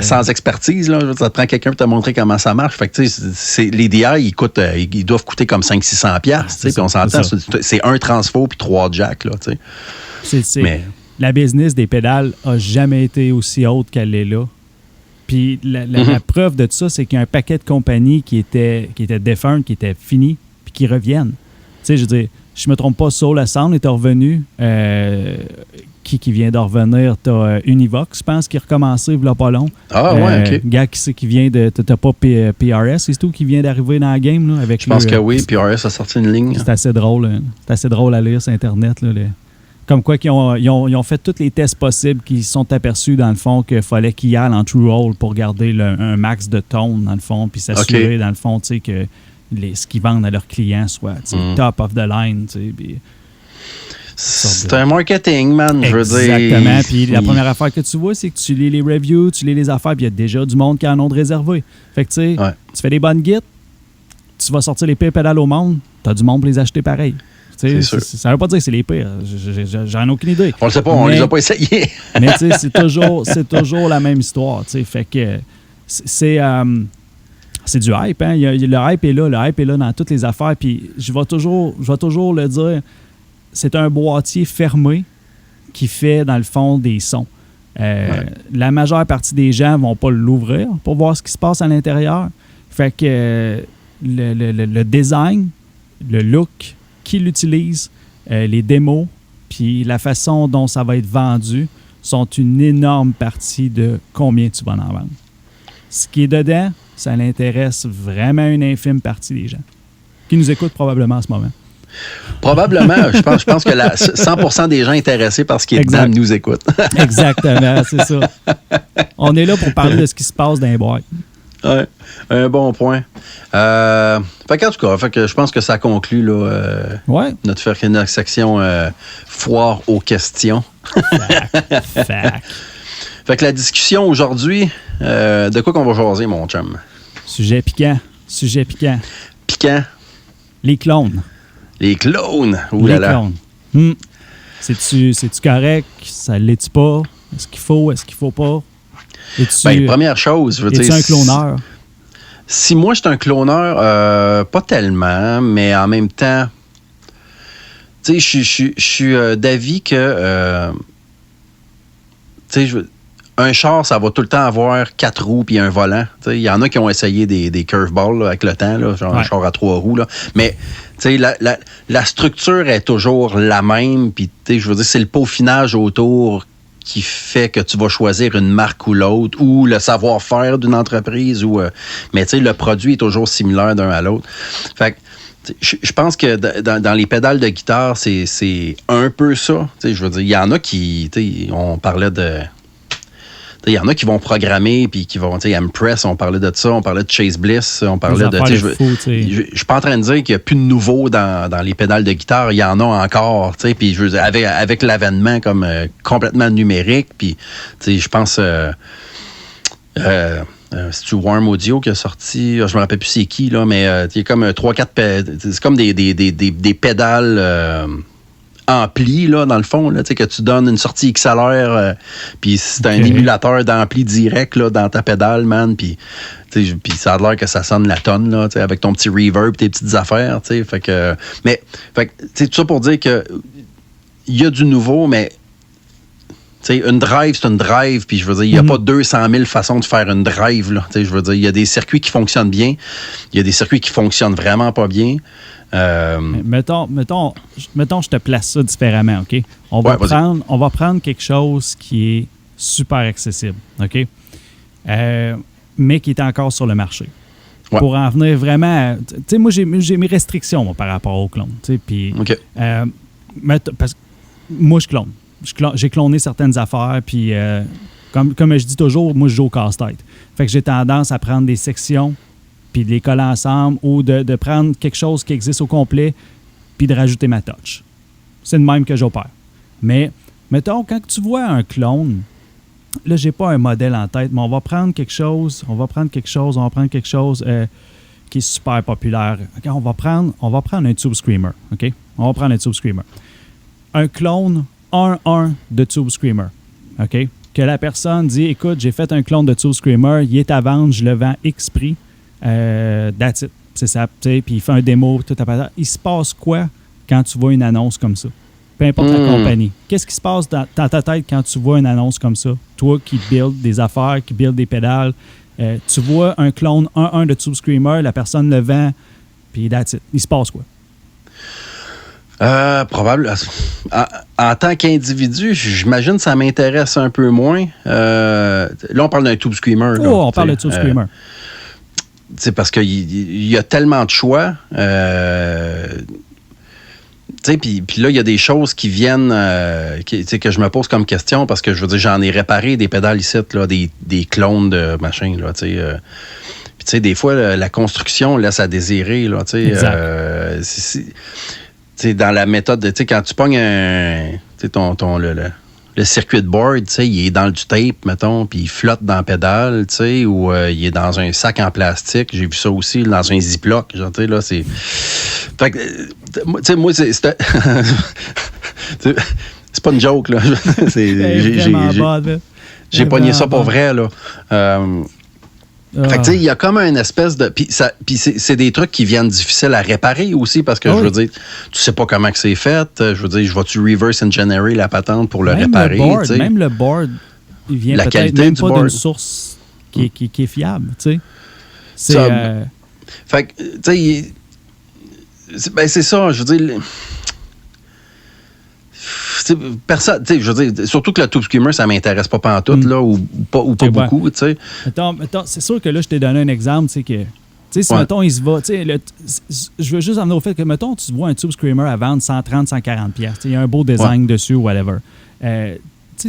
sans expertise, là. Ça te prend quelqu'un pour te montrer comment ça marche. Fait que, tu sais, les DI, ils doivent coûter comme 500-600$, tu sais, puis on s'entend, c'est un transfo puis 3 jacks, là, tu sais. Mais la business des pédales a jamais été aussi haute qu'elle est là. Puis la preuve de tout ça, c'est qu'il y a un paquet de compagnies qui étaient défuntes, qui étaient finies, qui reviennent. Tu sais, je veux dire, je me trompe pas, Solar Sound est revenu. Qui vient de revenir? T'as Univox, je pense, qui est recommencé il y a pas long. Ah, ouais, OK. Gars qui vient de... T'as pas PRS, c'est tout, qui vient d'arriver dans la game, là, avec je pense que oui, PRS a sorti une ligne. C'est assez drôle. C'est assez drôle à lire sur Internet, là, Comme quoi, ils ont fait tous les tests possibles qui sont aperçus, dans le fond, qu'il fallait qu'ils aillent en true roll pour garder un max de tone, dans le fond, puis s'assurer, dans le fond, tu sais, que ce qu'ils vendent à leurs clients soit top of the line, tu sais. Puis c'est un marketing, man, je veux dire. Exactement. Puis la première affaire que tu vois, c'est que tu lis les reviews, tu lis les affaires, puis il y a déjà du monde qui en ont de réservé. Fait que, tu sais, tu fais des bonnes guides, tu vas sortir les pires pédales au monde, t'as du monde pour les acheter pareil. Ça ne veut pas dire que c'est les pires. J'en ai aucune idée. On le sait pas, on les a pas essayés. Mais tu sais, c'est toujours la même histoire. Fait que c'est du hype. Hein? Le hype est là. Le hype est là dans toutes les affaires. Puis je vais toujours le dire, c'est un boîtier fermé qui fait, dans le fond, des sons. La majeure partie des gens ne vont pas l'ouvrir pour voir ce qui se passe à l'intérieur. Fait que le design, le look qu'il utilise, les démos, puis la façon dont ça va être vendu sont une énorme partie de combien tu vas en vendre. Ce qui est dedans, ça l'intéresse vraiment une infime partie des gens qui nous écoutent probablement en ce moment. Probablement. Je pense que 100% des gens intéressés par ce qui est dedans nous écoutent. Exactement, c'est ça. On est là pour parler de ce qui se passe dans les boîtes. Ouais, un bon point. Fait qu'en tout cas, je pense que ça conclut là, notre section foire aux questions. Fact. Fait que la discussion aujourd'hui, de quoi qu'on va jaser, mon chum? Sujet piquant. Piquant? Les clones. Les clones? Ouh là là. Clones. C'est-tu correct? Ça l'est-tu pas? Est-ce qu'il faut pas? Première chose, je veux dire... Es-tu un cloneur? Si moi, je suis un cloneur, pas tellement, mais en même temps, tu sais, je suis d'avis que, tu sais, un char, ça va tout le temps avoir 4 roues puis un volant. Il y en a qui ont essayé des curveballs là, avec le temps, là, genre un char à 3 roues. Là. Mais la structure est toujours la même. Puis, je veux dire, c'est le peaufinage autour qui fait que tu vas choisir une marque ou l'autre, ou le savoir-faire d'une entreprise. Mais le produit est toujours similaire d'un à l'autre. Fait que je pense que dans les pédales de guitare, c'est un peu ça. Je veux dire, il y en a qui... On parlait de... Il y en a qui vont programmer puis qui vont, Impress, on parlait de ça, on parlait de Chase Bliss, on parlait de... Je suis pas en train de dire qu'il n'y a plus de nouveau dans les pédales de guitare, il y en a encore, puis avec l'avènement comme complètement numérique, puis je pense... c'est-tu Warm Audio qui a sorti, je me rappelle plus c'est qui, là, mais il y a comme 3-4 pédales, c'est comme des pédales... ampli, là, dans le fond, là, que tu donnes une sortie XLR, puis c'est un émulateur d'ampli direct là, dans ta pédale, man, puis ça a l'air que ça sonne la tonne, là, avec ton petit reverb, tes petites affaires, fait que tout ça pour dire que il y a du nouveau, mais une drive, c'est une drive, puis je veux dire, il n'y a pas 200 000 façons de faire une drive, là, je veux dire, il y a des circuits qui fonctionnent bien, il y a des circuits qui fonctionnent vraiment pas bien. Mettons, je te place ça différemment, OK? On va prendre quelque chose qui est super accessible, OK? Mais qui est encore sur le marché. Ouais. Pour en venir vraiment... Tu sais, moi, j'ai mes restrictions moi, par rapport au clone. Puis, parce que moi, je clone. J'ai cloné certaines affaires, puis comme je dis toujours, moi, je joue au casse-tête. Fait que j'ai tendance à prendre des sections puis de les coller ensemble ou de prendre quelque chose qui existe au complet puis de rajouter ma touch. C'est le même que j'opère. Mais, mettons, quand tu vois un clone, là, j'ai pas un modèle en tête, mais on va prendre quelque chose qui est super populaire. Okay, on va prendre un Tube Screamer, OK? On va prendre un Tube Screamer. Un clone 1-1 de Tube Screamer, OK? Que la personne dit, écoute, j'ai fait un clone de Tube Screamer, il est à vendre, je le vends X prix. That's it. C'est ça. Puis il fait un démo, tout à il se passe quoi quand tu vois une annonce comme ça? Peu importe la compagnie. Qu'est-ce qui se passe dans ta tête quand tu vois une annonce comme ça? Toi qui build des affaires, qui build des pédales, tu vois un clone 1-1 de Tube Screamer, la personne le vend, puis that's it. Il se passe quoi? Probable. En tant qu'individu, j'imagine que ça m'intéresse un peu moins. Là, on parle d'un Tube Screamer. On parle de Tube Screamer. C'est parce qu'il y a tellement de choix. Tu sais, puis là, il y a des choses qui viennent, que je me pose comme question parce que je veux dire, j'en ai réparé des pédales ici, là, des clones de machin, là, tu sais. Puis tu sais, des fois, la construction laisse à désirer, là, tu sais. Dans la méthode, tu sais, quand tu pognes le circuit de board, tu sais, il est dans du tape, mettons, puis il flotte dans la pédale, tu sais, ou il est dans un sac en plastique. J'ai vu ça aussi, dans un ziploc, genre, tu sais, là, c'est... Fait que, tu sais, moi, c'est pas une joke, là. J'ai pogné ça pour vrai, là. Fait que, tu sais, il y a comme une espèce de... Puis c'est des trucs qui viennent difficiles à réparer aussi, parce que, je veux dire, tu sais pas comment que c'est fait. Je veux dire, je vais-tu reverse engineer la patente pour le réparer? Même le board, il vient la peut-être même pas d'une source qui est fiable, tu sais. Fait que, tu sais, c'est ça, je veux dire... Personne, tu sais, je veux dire, surtout que le Tube Screamer, ça m'intéresse pas pantoute, là, ou pas beaucoup, tu sais. Mettons, c'est sûr que là, je t'ai donné un exemple, tu sais, que... Tu sais, si, mettons, il se va... Tu sais, je veux juste amener au fait que, mettons, tu vois un Tube Screamer à vendre 130, 140 $. Il y a un beau design dessus, whatever. Tu sais,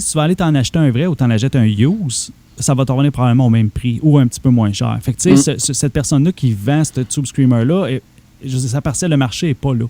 si tu vas aller t'en acheter un vrai ou t'en achètes un use, ça va te revenir probablement au même prix ou un petit peu moins cher. Fait que, tu sais, cette personne-là qui vend ce Tube Screamer-là, je veux dire, sa parcelle de marché n'est pas là.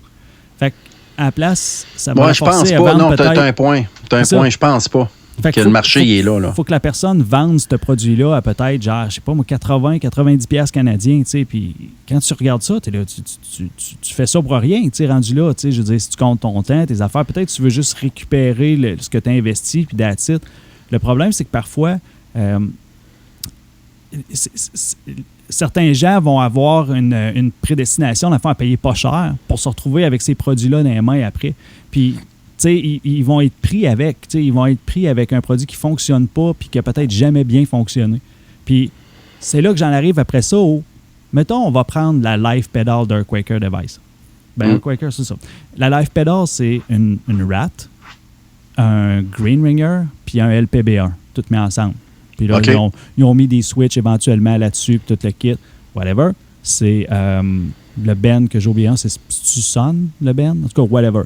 Fait que, à la place, ça va forcer à vendre non, peut-être... t'as un point. Je pense pas. Que le marché, il est là. Il faut que la personne vende ce produit-là à peut-être, genre, je sais pas moi, 80, 90 $ canadiens, tu sais, puis quand tu regardes ça, t'es là, tu fais ça pour rien, tu sais, rendu là, tu sais, je veux dire, si tu comptes ton temps, tes affaires, peut-être tu veux juste récupérer ce que tu as investi, puis that's it. Le problème, c'est que parfois, certains gens vont avoir une prédestination, dans le fond, à payer pas cher pour se retrouver avec ces produits-là dans les mains après. Puis, tu sais, ils vont être pris avec. Tu sais, ils vont être pris avec un produit qui ne fonctionne pas puis qui a peut-être jamais bien fonctionné. Puis, c'est là que j'en arrive après ça mettons, on va prendre la Life Pedal d'un Quaker Device. Un Quaker, c'est ça. La Life Pedal, c'est une Rat, un Green Ringer puis un LPB1, tout mis ensemble. Puis là, ils ont mis des switches éventuellement là-dessus, puis tout le kit, whatever. C'est le Ben que j'ai oublié, c'est Sun, le Ben? En tout cas, whatever.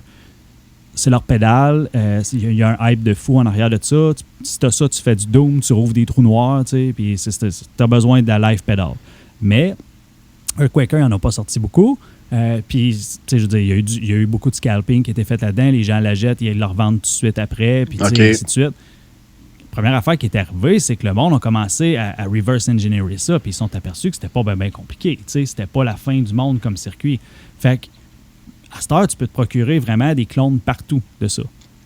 C'est leur pédale. Il y a un hype de fou en arrière de ça. Si tu as ça, tu fais du Doom, tu rouvres des trous noirs, tu sais, puis tu as besoin de la Life Pedal. Mais un Quaker, il n'en a pas sorti beaucoup. Puis, tu sais, je veux dire, il y a eu beaucoup de scalping qui a été fait là-dedans. Les gens la jettent, ils la revendent tout de suite après, puis ainsi de suite. Première affaire qui est arrivée, c'est que le monde a commencé à reverse engineer ça, puis ils sont aperçus que c'était pas bien compliqué. Tu sais, c'était pas la fin du monde comme circuit. Fait que, à cette heure, tu peux te procurer vraiment des clones partout de ça.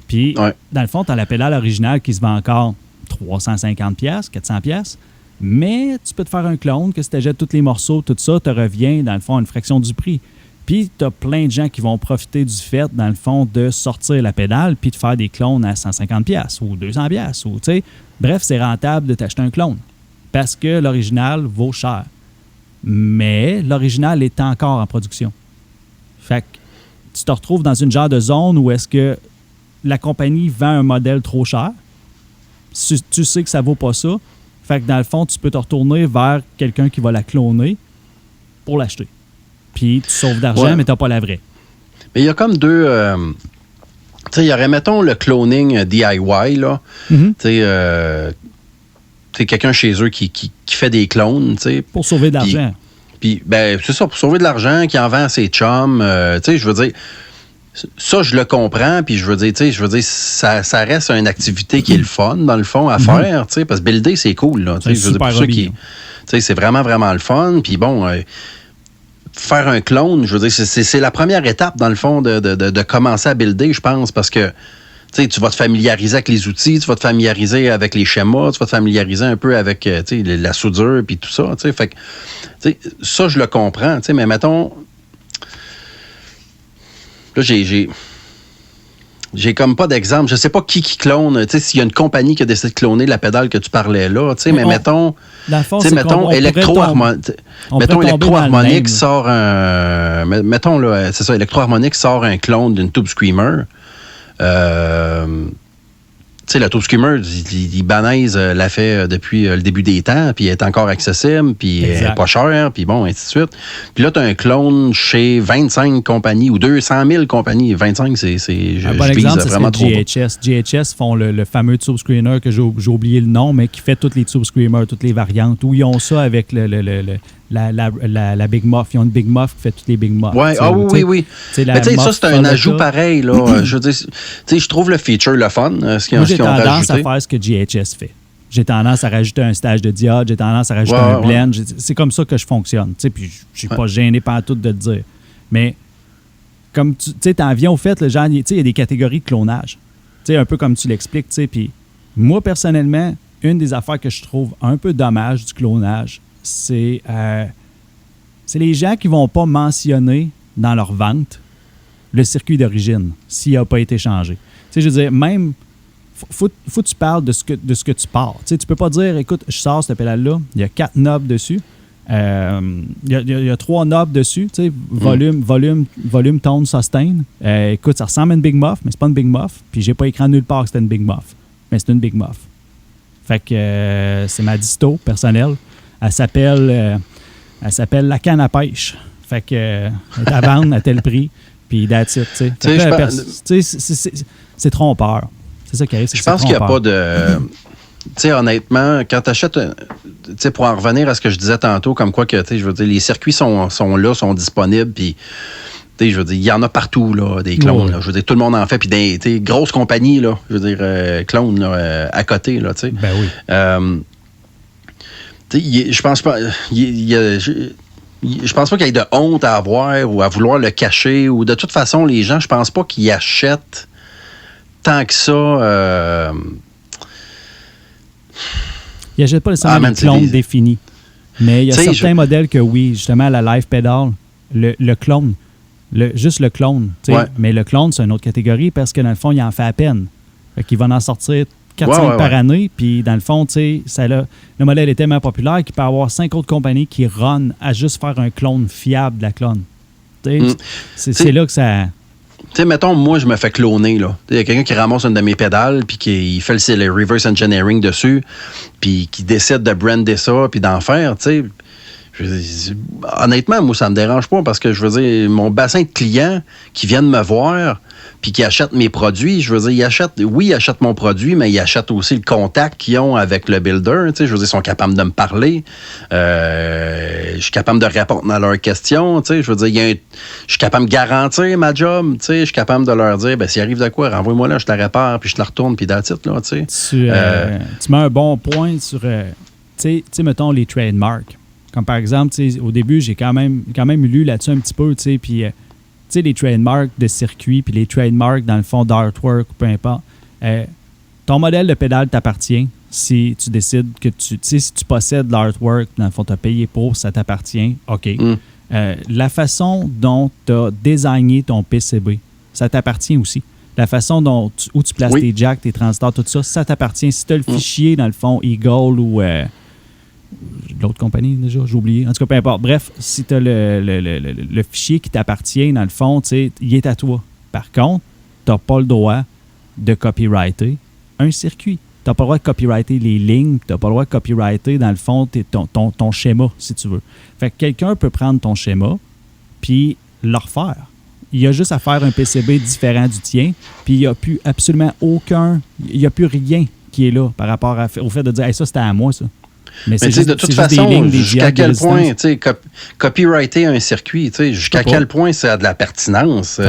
Puis, dans le fond, tu as la pédale originale qui se vend encore 350 $, 400 $, mais tu peux te faire un clone que si tu achètes tous les morceaux, tout ça, te revient, dans le fond, à une fraction du prix. Puis, tu as plein de gens qui vont profiter du fait, dans le fond, de sortir la pédale puis de faire des clones à 150 $ ou 200 $. Ou, bref, c'est rentable de t'acheter un clone parce que l'original vaut cher. Mais l'original est encore en production. Fait que tu te retrouves dans une genre de zone où est-ce que la compagnie vend un modèle trop cher. Tu sais que ça vaut pas ça. Fait que dans le fond, tu peux te retourner vers quelqu'un qui va la cloner pour l'acheter. Puis tu sauves d'argent, mais tu n'as pas la vraie. Mais il y a comme deux... tu sais, il y aurait, mettons, le cloning DIY, là. Tu sais, quelqu'un chez eux qui fait des clones, tu sais. Pour sauver de l'argent. Puis, ben, c'est ça, pour sauver de l'argent, qui en vend à ses chums. Tu sais, je veux dire... Ça, je le comprends, puis je veux dire, ça reste une activité qui est le fun, dans le fond, à faire, tu sais, parce que builder, c'est cool, là. C'est super hobby. Tu sais, c'est vraiment, vraiment le fun. Puis bon... faire un clone, je veux dire, c'est la première étape, dans le fond, de commencer à builder, je pense, parce que tu vas te familiariser avec les outils, tu vas te familiariser avec les schémas, tu vas te familiariser un peu avec la soudure puis tout ça. Fait que, ça, je le comprends, mais mettons, là, j'ai comme pas d'exemple. Je sais pas qui clone. S'il y a une compagnie qui a décidé de cloner la pédale que tu parlais là, mais mettons, Electro-Harmonic sort un... Mettons, là, c'est ça, Electro-Harmonic sort un clone d'une Tube Screamer. sais, la Tube Screamer, ils banalisent l'a fait depuis le début des temps, puis elle est encore accessible, puis elle est pas chère, puis bon, ainsi de suite. Puis là, tu as un clone chez 25 compagnies ou 200 000 compagnies. 25, c'est un bon exemple, c'est GHS. GHS font le fameux Tube Screener que j'ai oublié le nom, mais qui fait toutes les Tube Screamers, toutes les variantes, où ils ont ça avec la Big Muff. Ils ont une Big Muff qui fait toutes les Big Muffs. Ouais, oui. Mais tu sais, ça, c'est un ajout pareil. Là. Je veux dire, je trouve le feature le fun. Moi, j'ai tendance à faire ce que GHS fait. J'ai tendance à rajouter un stage de diode, j'ai tendance à rajouter un blend. C'est comme ça que je fonctionne. Puis je suis pas gêné pantoute de le dire. Mais comme tu t'en viens au fait, le genre, il y a des catégories de clonage. Un peu comme tu l'expliques. Puis moi, personnellement, une des affaires que je trouve un peu dommage du clonage, c'est les gens qui ne vont pas mentionner dans leur vente le circuit d'origine s'il n'a pas été changé. Je veux dire, même, faut que tu parles de ce que tu pars. Tu ne peux pas dire, écoute, je sors cette pédale-là, il y a 4 knobs dessus, il y a 3 knobs dessus, volume, tone, sustain. Écoute, ça ressemble à une Big Muff, mais c'est pas une Big Muff, puis j'ai pas écrit nulle part que c'était une Big Muff, mais c'est une Big Muff. Fait que c'est ma disto personnelle. Elle s'appelle la canne à pêche. Fait que elle est à vendre à tel prix. Puis that's it. C'est trompeur. C'est ça qui arrive. Je pense qu'il n'y a pas de... Tu sais, honnêtement, quand tu achètes... Tu sais, pour en revenir à ce que je disais tantôt, comme quoi que, tu sais, je veux dire, les circuits sont là, sont disponibles, puis... Je veux dire, il y en a partout, là, des clones. Là. Je veux dire, tout le monde en fait. Puis des grosses compagnies, là, je veux dire, clones là, à côté, là, tu sais. Ben oui. Je pense pas... Je pense pas qu'il y ait de honte à avoir ou à vouloir le cacher. Ou de toute façon, les gens, je pense pas qu'ils achètent tant que ça... Ils n'achètent pas nécessairement des clones définis. Mais il y a certains modèles que oui, justement, la Live Pedal, le clone... juste le clone. Mais le clone, c'est une autre catégorie parce que dans le fond, il en fait à peine. Fait qu'il va en sortir 4-5 par année. Puis dans le fond, le modèle est tellement populaire qu'il peut y avoir 5 autres compagnies qui run à juste faire un clone fiable de la clone. C'est là que ça... Tu sais, mettons, moi, je me fais cloner, là. Il y a quelqu'un qui ramasse une de mes pédales, puis qui fait le reverse engineering dessus, puis qui décide de brander ça, puis d'en faire, tu sais. Honnêtement, moi, ça me dérange pas parce que, je veux dire, mon bassin de clients qui viennent me voir puis qui achètent mes produits, je veux dire, ils achètent mon produit, mais ils achètent aussi le contact qu'ils ont avec le builder. Tu sais, je veux dire, ils sont capables de me parler. Je suis capable de répondre à leurs questions. Tu sais, je veux dire, je suis capable de garantir ma job. Tu sais, je suis capable de leur dire, s'il arrive de quoi, renvoie-moi là, je te la répare, puis je te la retourne, puis that's it, là, tu sais. Tu mets un bon point sur, tu sais, mettons, les trademarks. Comme par exemple, au début, j'ai quand même lu là-dessus un petit peu, puis les trademarks de circuit, puis les trademarks, dans le fond, d'artwork, peu importe. Ton modèle de pédale t'appartient si tu décides que si tu possèdes l'artwork, dans le fond, tu as payé pour, ça t'appartient, OK. La façon dont tu as designé ton PCB, ça t'appartient aussi. La façon où tu places tes jacks, tes transistors, tout ça, ça t'appartient. Si tu as le fichier, dans le fond, Eagle ou... l'autre compagnie, déjà, j'ai oublié. En tout cas, peu importe. Bref, si tu as le fichier qui t'appartient, dans le fond, il est à toi. Par contre, tu n'as pas le droit de copyrighter un circuit. Tu n'as pas le droit de copyrighter les lignes, tu n'as pas le droit de copyrighter, dans le fond, ton schéma, si tu veux. Fait que quelqu'un peut prendre ton schéma puis le refaire. Il y a juste à faire un PCB différent du tien, puis il n'y a plus absolument il n'y a plus rien qui est là par rapport au fait de dire hey, « ça, c'était à moi, ça ». Mais de toute façon, jusqu'à quel point, copyrighter un circuit, jusqu'à quel point ça a de la pertinence.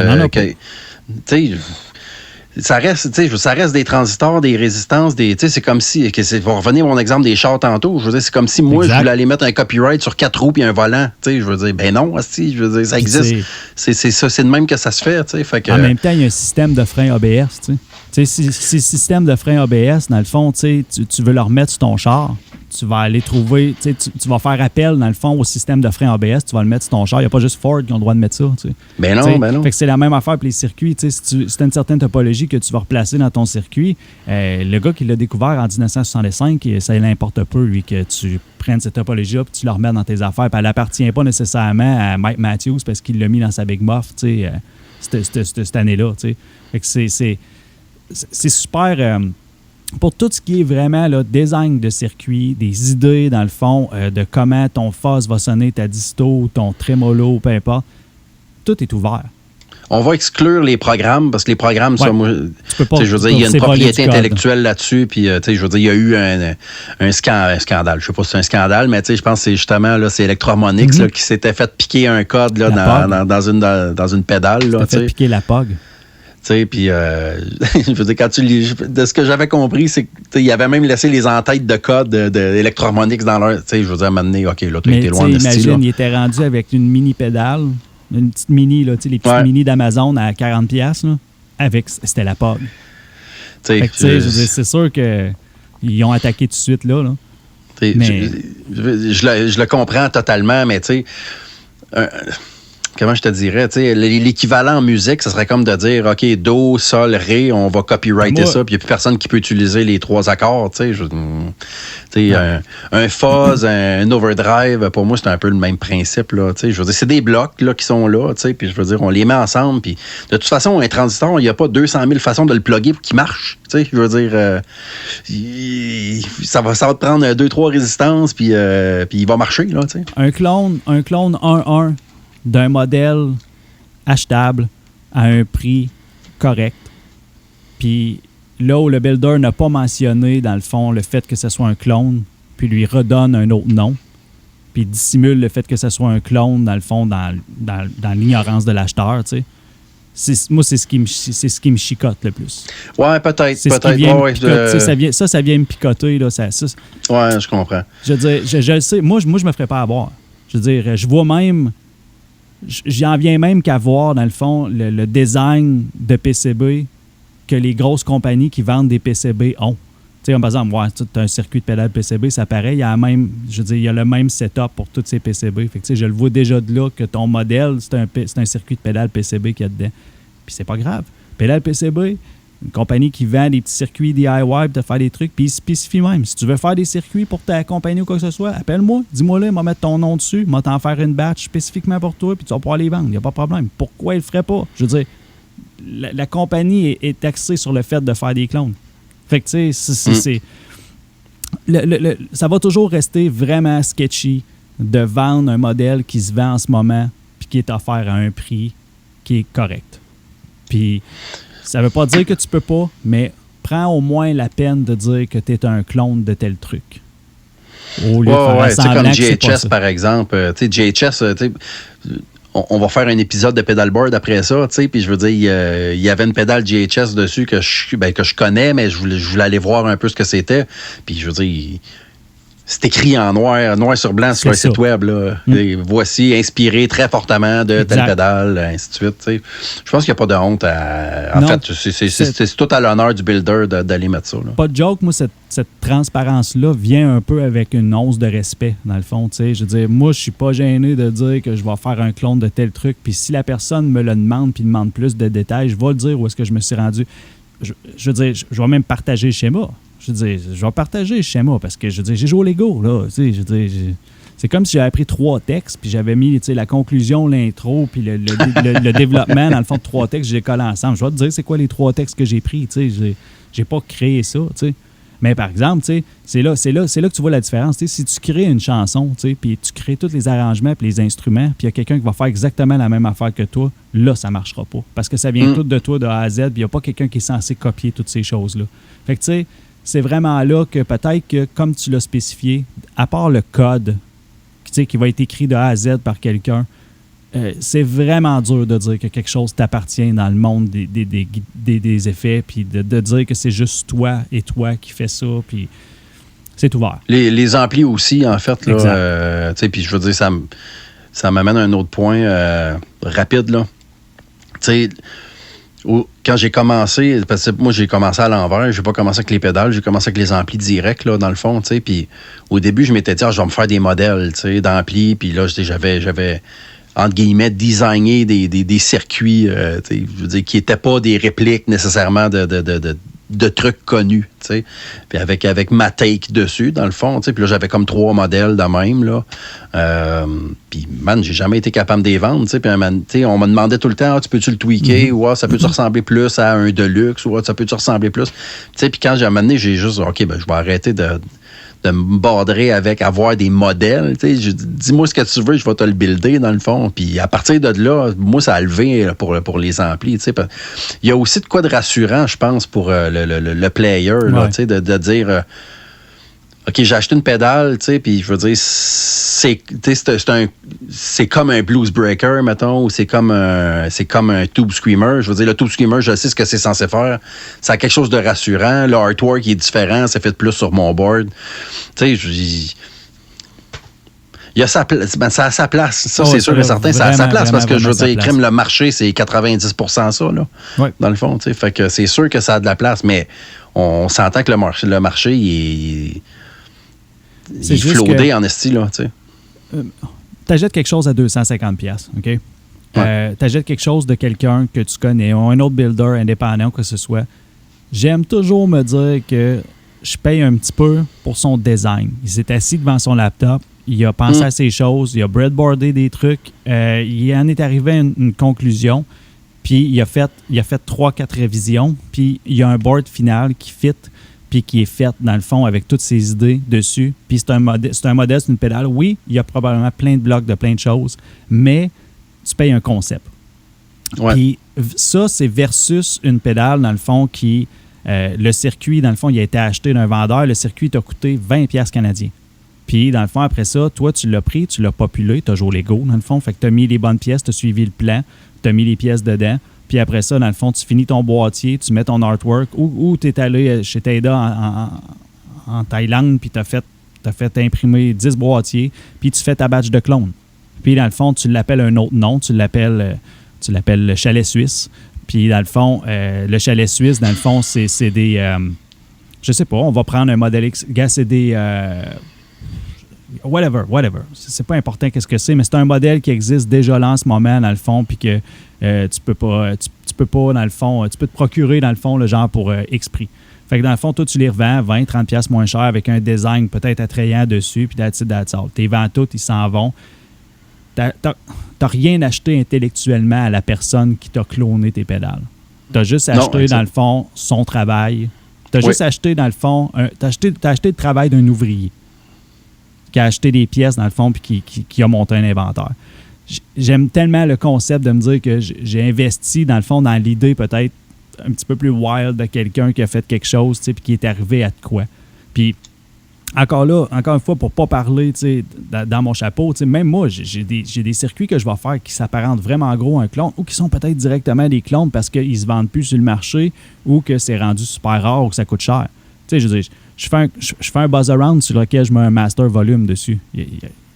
Ça reste des transistors, des résistances, c'est comme si, pour revenir à mon exemple des chars tantôt, je veux dire, c'est comme si moi, je voulais aller mettre un copyright sur 4 roues et un volant. Je veux dire, ben non, je veux dire, ça existe. C'est de même que ça se fait. Fait que, en même temps, il y a un système de frein ABS. Si le système de frein ABS, dans le fond, tu veux le remettre sur ton char, tu vas aller trouver, tu vas faire appel, dans le fond, au système de frein ABS, tu vas le mettre sur ton char. Il n'y a pas juste Ford qui ont le droit de mettre ça. Ben non. Fait que c'est la même affaire pour les circuits. Si tu as une certaine topologie que tu vas replacer dans ton circuit, le gars qui l'a découvert en 1965, ça l'importe peu, lui, que tu prennes cette topologie-là et tu la remets dans tes affaires. Puis elle n'appartient pas nécessairement à Mike Matthews parce qu'il l'a mis dans sa Big Muff cette année-là. Fait que c'est super... pour tout ce qui est vraiment là, design de circuit, des idées, dans le fond, de comment ton fuzz va sonner, ta disto, ton trémolo, peu importe, tout est ouvert. On va exclure les programmes, parce que les programmes, ça, moi, je veux dire, il y a une c'est propriété intellectuelle là-dessus, puis, je veux dire, il y a eu un scandale. Je sais pas si c'est un scandale, mais, je pense que c'est justement, là, c'est Electromonix, là, qui s'était fait piquer un code, là, dans une pédale, là, fait piquer la POG. Puis, je veux dire, quand tu lis, de ce que j'avais compris, c'est qu'il avait même laissé les entêtes de code d'Electromonix dans leur. Je veux dire, à un moment donné, OK, là, tu as été loin de ce style. Imagine, il était rendu avec une mini pédale, une petite mini, là, les petites mini d'Amazon à 40$, là, c'était la POG. Je veux dire, c'est sûr qu'ils ont attaqué tout de suite, là. Mais... Je le comprends totalement, mais tu sais. Comment je te dirais, tu sais, l'équivalent en musique, ça serait comme de dire, OK, Do, Sol, Ré, on va copyrighter ça, puis il n'y a plus personne qui peut utiliser les 3 accords, tu sais. Un fuzz, un overdrive, pour moi, c'est un peu le même principe, là, tu sais. Je veux dire, c'est des blocs, là, qui sont là, tu sais, puis je veux dire, on les met ensemble, puis de toute façon, un transistor, il n'y a pas 200 000 façons de le plugger pour qu'il marche, tu sais. Je veux dire, ça va te prendre 2-3 résistances, puis il va marcher, là, tu sais. Un clone 1-1 d'un modèle achetable à un prix correct. Puis là où le builder n'a pas mentionné, dans le fond, le fait que ce soit un clone, puis lui redonne un autre nom, puis dissimule le fait que ce soit un clone, dans le fond, dans l'ignorance de l'acheteur, tu sais. Moi, c'est ce qui me chicote le plus. Ouais, peut-être. Ça vient me picoter. Là, ouais, je comprends. Je veux dire, je le sais. Moi, je me ferais pas avoir. Je veux dire, je vois même... J'en viens même qu'à voir, dans le fond, le design de PCB que les grosses compagnies qui vendent des PCB ont. Tu sais, par exemple, tu as un circuit de pédale PCB, ça paraît, il y a le même setup pour tous ces PCB. Fait que, je le vois déjà de là que ton modèle, c'est un circuit de pédale PCB qu'il y a dedans. Puis c'est pas grave. Pédale PCB, une compagnie qui vend des petits circuits DIY pour te faire des trucs, puis il spécifie même. Si tu veux faire des circuits pour ta compagnie ou quoi que ce soit, appelle-moi, dis-moi là, il va mettre ton nom dessus, il va t'en faire une batch spécifiquement pour toi, puis tu vas pouvoir les vendre. Il n'y a pas de problème. Pourquoi il le ferait pas? Je veux dire, la compagnie est axée sur le fait de faire des clones. Fait que, tu sais, ça va toujours rester vraiment sketchy de vendre un modèle qui se vend en ce moment, puis qui est offert à un prix qui est correct. Puis... ça veut pas dire que tu peux pas, mais prends au moins la peine de dire que tu es un clone de tel truc. Au lieu de faire semblant comme GHS, par exemple. Tu sais, GHS, on va faire un épisode de pedalboard après ça, tu sais, puis je veux dire, il y avait une pédale GHS dessus que je connais, mais je voulais aller voir un peu ce que c'était. Puis je veux dire... c'est écrit en noir sur blanc sur un site web. Là. Et voici, inspiré très fortement de telle pédale, ainsi de suite. T'sais. Je pense qu'il n'y a pas de honte. En fait, c'est tout à l'honneur du builder d'aller mettre ça. Là. Pas de joke, moi, cette transparence-là vient un peu avec une once de respect, dans le fond. T'sais. Je veux dire, moi, je suis pas gêné de dire que je vais faire un clone de tel truc. Puis si la personne me le demande puis demande plus de détails, je vais le dire où est-ce que je me suis rendu. Je veux dire, je vais même partager le schéma. Je veux dire, je vais partager le schéma parce que, je veux dire, j'ai joué au Lego, là. Tu sais, je veux dire, c'est comme si j'avais pris 3 textes, puis j'avais mis, tu sais, la conclusion, l'intro, puis le développement, dans le fond, de 3 textes, je les collé ensemble. Je vais te dire c'est quoi les 3 textes que j'ai pris, tu sais. J'ai pas créé ça, tu sais. Mais par exemple, tu sais, c'est là que tu vois la différence. Tu sais, si tu crées une chanson, tu sais, puis tu crées tous les arrangements puis les instruments, puis il y a quelqu'un qui va faire exactement la même affaire que toi, là, ça marchera pas. Parce que ça vient tout de toi, de A à Z, puis il n'y a pas quelqu'un qui est censé copier toutes ces choses-là. Fait que, tu sais, c'est vraiment là que peut-être que, comme tu l'as spécifié, à part le code qui va être écrit de A à Z par quelqu'un, c'est vraiment dur de dire que quelque chose t'appartient dans le monde des effets, puis de dire que c'est juste toi et toi qui fais ça, puis c'est ouvert. Les amplis aussi, en fait, là, puis je veux dire, ça m'amène à un autre point rapide, là. Tu sais, quand j'ai commencé, parce que moi, j'ai commencé à l'envers, j'ai pas commencé avec les pédales, j'ai commencé avec les amplis directs, là, dans le fond, tu sais, puis au début, je m'étais dit, je vais me faire des modèles, tu sais, d'amplis, puis là, j'avais entre guillemets, designé des circuits, je veux dire, qui n'étaient pas des répliques nécessairement de trucs connus, tu sais. Puis avec ma take dessus, dans le fond, tu sais. Puis là, j'avais comme 3 modèles de même, là. Puis, man, j'ai jamais été capable de les vendre, tu sais. Puis, tu sais, on me demandait tout le temps, tu peux-tu le tweaker? Ou ça peut-tu ressembler plus à un Deluxe? Ou ça peut-tu ressembler plus? Tu sais, puis quand j'ai amené, j'ai juste, OK, ben je vais arrêter de me borderer avec avoir des modèles. Tu sais, dis-moi ce que tu veux, je vais te le builder, dans le fond. Puis à partir de là, moi, ça a levé pour les amplis. Tu sais. Il y a aussi de quoi de rassurant, je pense, pour le player, là, tu sais, de dire... OK, j'ai acheté une pédale, tu sais, puis je veux dire, c'est comme un blues breaker, mettons, ou c'est comme un tube screamer. Je veux dire, le tube screamer, je sais ce que c'est censé faire. Ça a quelque chose de rassurant. Le artwork est différent, c'est fait plus sur mon board. Tu sais, il y a sa place. Ben, ça a sa place. Ça, c'est sûr et certain. Ça a sa place parce que, je veux dire, crime, le marché, c'est 90% ça, là. Ouais. Dans le fond, tu sais. Fait que c'est sûr que ça a de la place, mais on s'entend que le marché, il est flotté en esti, là, tu sais. T'achètes quelque chose à 250$, OK? Ouais. T'achètes quelque chose de quelqu'un que tu connais, ou un autre builder indépendant, ou quoi que ce soit. J'aime toujours me dire que je paye un petit peu pour son design. Il s'est assis devant son laptop, il a pensé à ces choses, il a breadboardé des trucs, il en est arrivé à une conclusion, puis il a fait 3-4 révisions, puis il y a un board final qui fit, puis qui est fait, dans le fond, avec toutes ses idées dessus. Puis c'est un modèle, c'est une pédale. Oui, il y a probablement plein de blocs de plein de choses, mais tu payes un concept. Ouais. Puis ça, c'est versus une pédale, dans le fond, qui... le circuit, dans le fond, il a été acheté d'un vendeur. Le circuit t'a coûté 20$ canadiens. Puis, dans le fond, après ça, toi, tu l'as pris, tu l'as populé, tu as joué Lego, dans le fond. Fait que tu as mis les bonnes pièces, tu as suivi le plan, tu as mis les pièces dedans. Puis après ça, dans le fond, tu finis ton boîtier, tu mets ton artwork, ou tu es allé chez Taida en Thaïlande, puis tu as fait imprimer 10 boîtiers, puis tu fais ta batch de clones. Puis dans le fond, tu l'appelles un autre nom, tu l'appelles le chalet suisse. Puis dans le fond, le chalet suisse, dans le fond, c'est des... je sais pas, on va prendre un modèle X. Gars, c'est des... whatever. C'est pas important qu'est-ce que c'est, mais c'est un modèle qui existe déjà là en ce moment, dans le fond, puis que tu peux pas, dans le fond, tu peux te procurer, dans le fond, le genre pour X prix. Fait que dans le fond, toi, tu les revends 20-30$ moins cher avec un design peut-être attrayant dessus, puis that's all. T'es vends tout, ils s'en vont. T'as rien acheté intellectuellement à la personne qui t'a cloné tes pédales. T'as juste acheté, dans le fond, son travail. T'as juste acheté, dans le fond, t'as acheté le travail d'un ouvrier qui a acheté des pièces, dans le fond, puis qui a monté un inventaire. J'aime tellement le concept de me dire que j'ai investi, dans le fond, dans l'idée peut-être un petit peu plus wild de quelqu'un qui a fait quelque chose, puis qui est arrivé à de quoi. Puis, encore une fois, pour ne pas parler dans mon chapeau, même moi, j'ai des circuits que je vais faire qui s'apparentent vraiment gros à un clone ou qui sont peut-être directement des clones parce qu'ils ne se vendent plus sur le marché ou que c'est rendu super rare ou que ça coûte cher. Je veux dire, je fais un buzz around sur lequel je mets un master volume dessus. Il